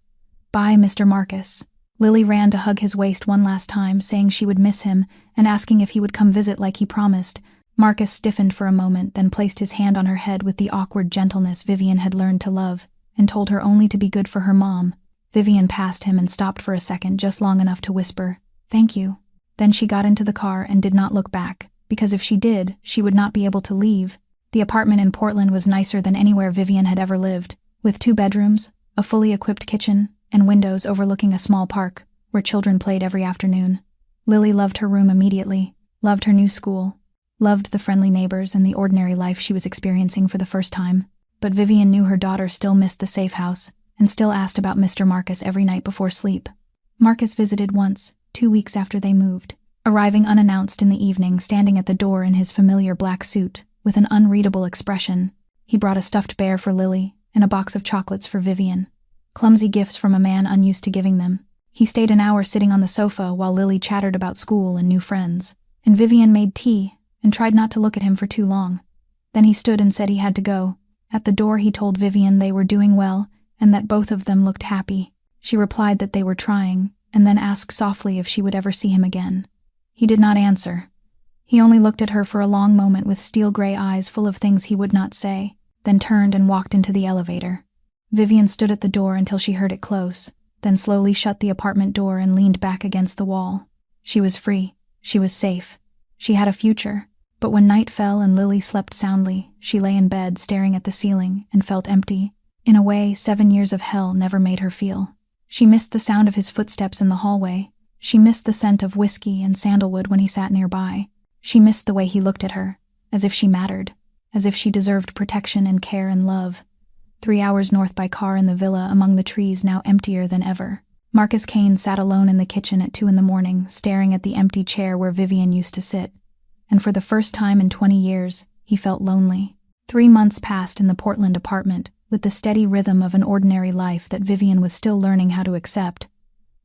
Bye, Mr. Marcus. Lily ran to hug his waist one last time, saying she would miss him and asking if he would come visit like he promised. Marcus stiffened for a moment, then placed his hand on her head with the awkward gentleness Vivian had learned to love, and told her only to be good for her mom. Vivian passed him and stopped for a second, just long enough to whisper, "Thank you." Then she got into the car and did not look back, because if she did, she would not be able to leave. The apartment in Portland was nicer than anywhere Vivian had ever lived, with 2 bedrooms, a fully equipped kitchen, and windows overlooking a small park, where children played every afternoon. Lily loved her room immediately, loved her new school, loved the friendly neighbors and the ordinary life she was experiencing for the first time. But Vivian knew her daughter still missed the safe house, and still asked about Mr. Marcus every night before sleep. Marcus visited once, 2 weeks after they moved, arriving unannounced in the evening, standing at the door in his familiar black suit, with an unreadable expression. He brought a stuffed bear for Lily, and a box of chocolates for Vivian. Clumsy gifts from a man unused to giving them. He stayed an hour sitting on the sofa while Lily chattered about school and new friends, and Vivian made tea, and tried not to look at him for too long. Then he stood and said he had to go. At the door he told Vivian they were doing well, and that both of them looked happy. She replied that they were trying, and then asked softly if she would ever see him again. He did not answer. He only looked at her for a long moment with steel-gray eyes full of things he would not say, then turned and walked into the elevator. Vivian stood at the door until she heard it close, then slowly shut the apartment door and leaned back against the wall. She was free. She was safe. She had a future. But when night fell and Lily slept soundly, she lay in bed staring at the ceiling and felt empty. In a way, 7 years of hell never made her feel. She missed the sound of his footsteps in the hallway. She missed the scent of whiskey and sandalwood when he sat nearby. She missed the way he looked at her, as if she mattered, as if she deserved protection and care and love. 3 hours north by car in the villa among the trees, now emptier than ever. Marcus Kane sat alone in the kitchen at 2 a.m, staring at the empty chair where Vivian used to sit. And for the first time in 20 years, he felt lonely. 3 months passed in the Portland apartment, with the steady rhythm of an ordinary life that Vivian was still learning how to accept.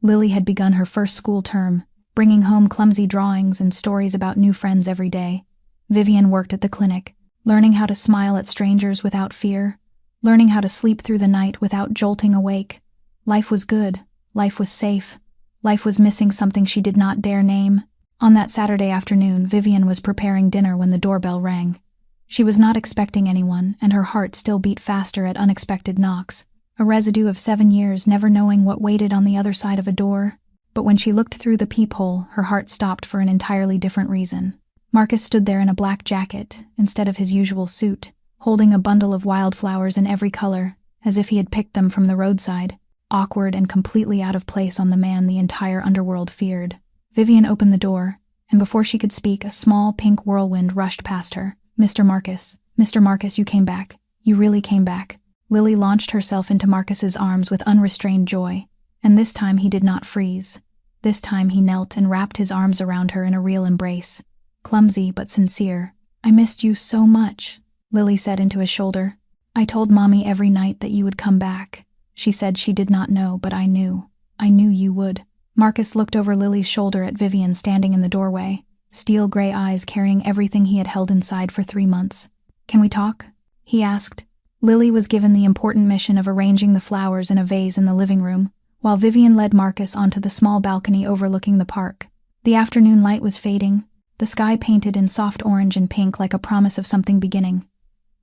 Lily had begun her first school term, bringing home clumsy drawings and stories about new friends every day. Vivian worked at the clinic, learning how to smile at strangers without fear, learning how to sleep through the night without jolting awake. Life was good. Life was safe. Life was missing something she did not dare name. On that Saturday afternoon, Vivian was preparing dinner when the doorbell rang. She was not expecting anyone, and her heart still beat faster at unexpected knocks, a residue of 7 years never knowing what waited on the other side of a door. But when she looked through the peephole, her heart stopped for an entirely different reason. Marcus stood there in a black jacket, instead of his usual suit, holding a bundle of wildflowers in every color, as if he had picked them from the roadside, awkward and completely out of place on the man the entire underworld feared. Vivian opened the door, and before she could speak, a small pink whirlwind rushed past her. Mr. Marcus, you came back. You really came back." Lily launched herself into Marcus's arms with unrestrained joy, and this time he did not freeze. This time he knelt and wrapped his arms around her in a real embrace. Clumsy but sincere. "I missed you so much," Lily said into his shoulder. "I told Mommy every night that you would come back." She said she did not know, but I knew. I knew you would. Marcus looked over Lily's shoulder at Vivian standing in the doorway, steel-gray eyes carrying everything he had held inside for 3 months. "Can we talk?" he asked. Lily was given the important mission of arranging the flowers in a vase in the living room, while Vivian led Marcus onto the small balcony overlooking the park. The afternoon light was fading, the sky painted in soft orange and pink like a promise of something beginning.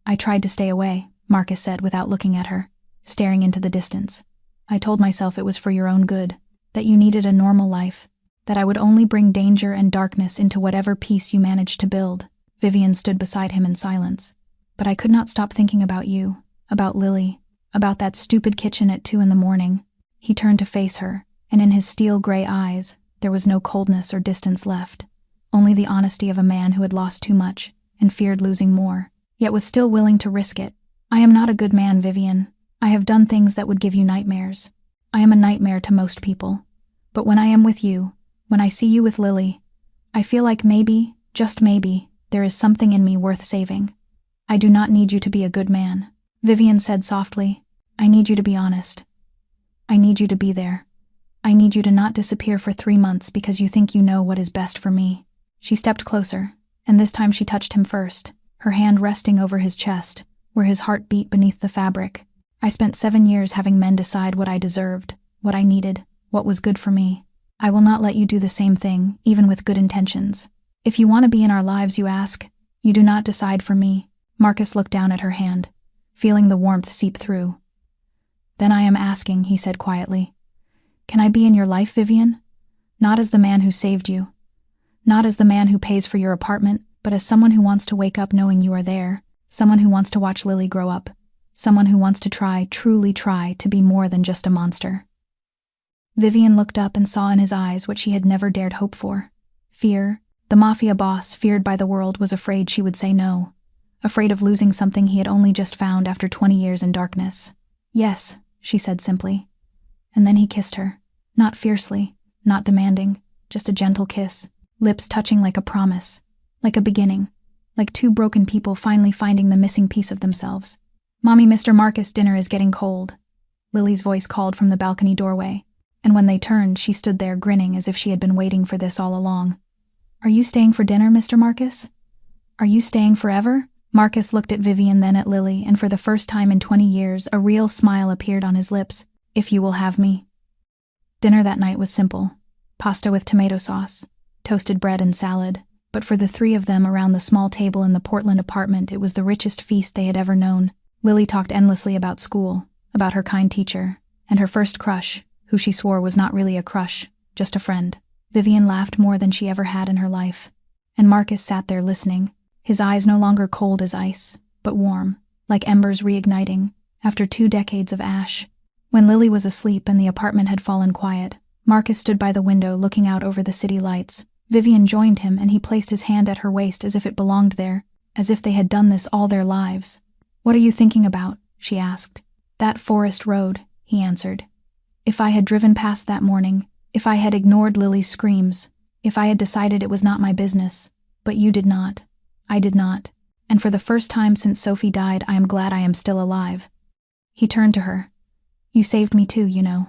"I tried to stay away," Marcus said without looking at her, staring into the distance. "I told myself it was for your own good, that you needed a normal life, that I would only bring danger and darkness into whatever peace you managed to build." Vivian stood beside him in silence. "But I could not stop thinking about you, about Lily, About that stupid kitchen at 2 in the morning. He turned to face her, and in his steel-gray eyes, there was no coldness or distance left. Only the honesty of a man who had lost too much, and feared losing more, yet was still willing to risk it. I am not a good man, Vivian. I have done things that would give you nightmares. I am a nightmare to most people. But when I am with you, when I see you with Lily, I feel like maybe, just maybe, there is something in me worth saving. I do not need you to be a good man, Vivian said softly. I need you to be honest. I need you to be there. I need you to not disappear for 3 months because you think you know what is best for me. She stepped closer, and this time she touched him first, her hand resting over his chest, where his heart beat beneath the fabric. I spent 7 years having men decide what I deserved, what I needed, what was good for me. I will not let you do the same thing, even with good intentions. If you want to be in our lives, you ask. You do not decide for me. Marcus looked down at her hand, feeling the warmth seep through. Then I am asking, he said quietly. Can I be in your life, Vivian? Not as the man who saved you. Not as the man who pays for your apartment, but as someone who wants to wake up knowing you are there. Someone who wants to watch Lily grow up. Someone who wants to try, truly try, to be more than just a monster. Vivian looked up and saw in his eyes what she had never dared hope for. Fear. The Mafia boss, feared by the world, was afraid she would say no. Afraid of losing something he had only just found after 20 years in darkness. Yes, she said simply. And then he kissed her. Not fiercely, not demanding, just a gentle kiss, lips touching like a promise, like a beginning, like two broken people finally finding the missing piece of themselves. Mommy, Mr. Marcus, dinner is getting cold. Lily's voice called from the balcony doorway, and when they turned, she stood there grinning as if she had been waiting for this all along. Are you staying for dinner, Mr. Marcus? Are you staying forever? Marcus looked at Vivian, then at Lily, and for the first time in 20 years, a real smile appeared on his lips. If you will have me. Dinner that night was simple. Pasta with tomato sauce, toasted bread and salad, but for the 3 of them around the small table in the Portland apartment, it was the richest feast they had ever known. Lily talked endlessly about school, about her kind teacher, and her first crush, who she swore was not really a crush, just a friend. Vivian laughed more than she ever had in her life, and Marcus sat there listening, his eyes no longer cold as ice, but warm, like embers reigniting, after 2 decades of ash. When Lily was asleep and the apartment had fallen quiet, Marcus stood by the window looking out over the city lights. Vivian joined him, and he placed his hand at her waist as if it belonged there, as if they had done this all their lives. What are you thinking about? She asked. That forest road, he answered. If I had driven past that morning, if I had ignored Lily's screams, if I had decided it was not my business, but you did not. I did not. And for the first time since Sophie died, I am glad I am still alive. He turned to her. You saved me too, you know.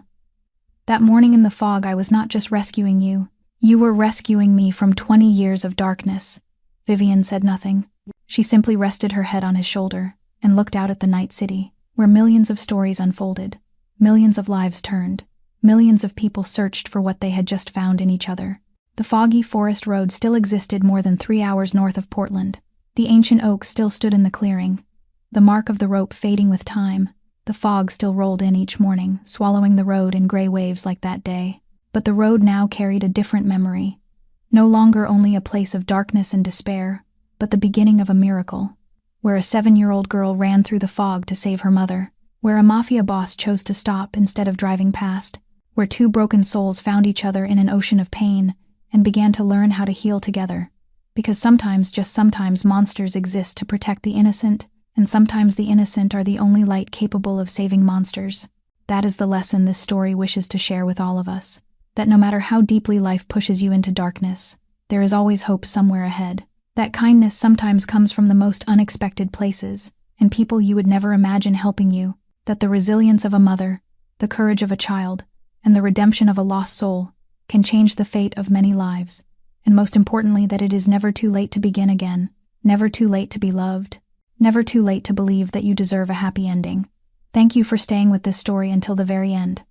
That morning in the fog, I was not just rescuing you. You were rescuing me from 20 years of darkness. Vivian said nothing. She simply rested her head on his shoulder and looked out at the night city, where millions of stories unfolded, millions of lives turned, millions of people searched for what they had just found in each other. The foggy forest road still existed more than 3 hours north of Portland. The ancient oak still stood in the clearing, the mark of the rope fading with time. The fog still rolled in each morning, swallowing the road in gray waves like that day. But the road now carried a different memory. No longer only a place of darkness and despair, but the beginning of a miracle, where a 7-year-old girl ran through the fog to save her mother, where a mafia boss chose to stop instead of driving past, where 2 broken souls found each other in an ocean of pain and began to learn how to heal together. Because sometimes, just sometimes, monsters exist to protect the innocent, and sometimes the innocent are the only light capable of saving monsters. That is the lesson this story wishes to share with all of us. That no matter how deeply life pushes you into darkness, there is always hope somewhere ahead. That kindness sometimes comes from the most unexpected places, and people you would never imagine helping you. That the resilience of a mother, the courage of a child, and the redemption of a lost soul can change the fate of many lives. And most importantly, that it is never too late to begin again, never too late to be loved, never too late to believe that you deserve a happy ending. Thank you for staying with this story until the very end.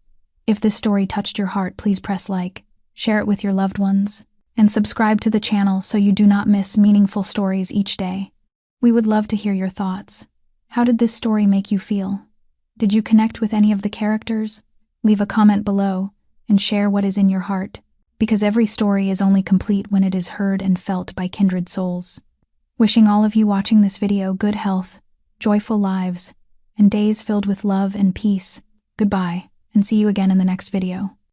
If this story touched your heart, please press like, share it with your loved ones, and subscribe to the channel so you do not miss meaningful stories each day. We would love to hear your thoughts. How did this story make you feel? Did you connect with any of the characters? Leave a comment below and share what is in your heart, because every story is only complete when it is heard and felt by kindred souls. Wishing all of you watching this video good health, joyful lives, and days filled with love and peace. Goodbye, and see you again in the next video.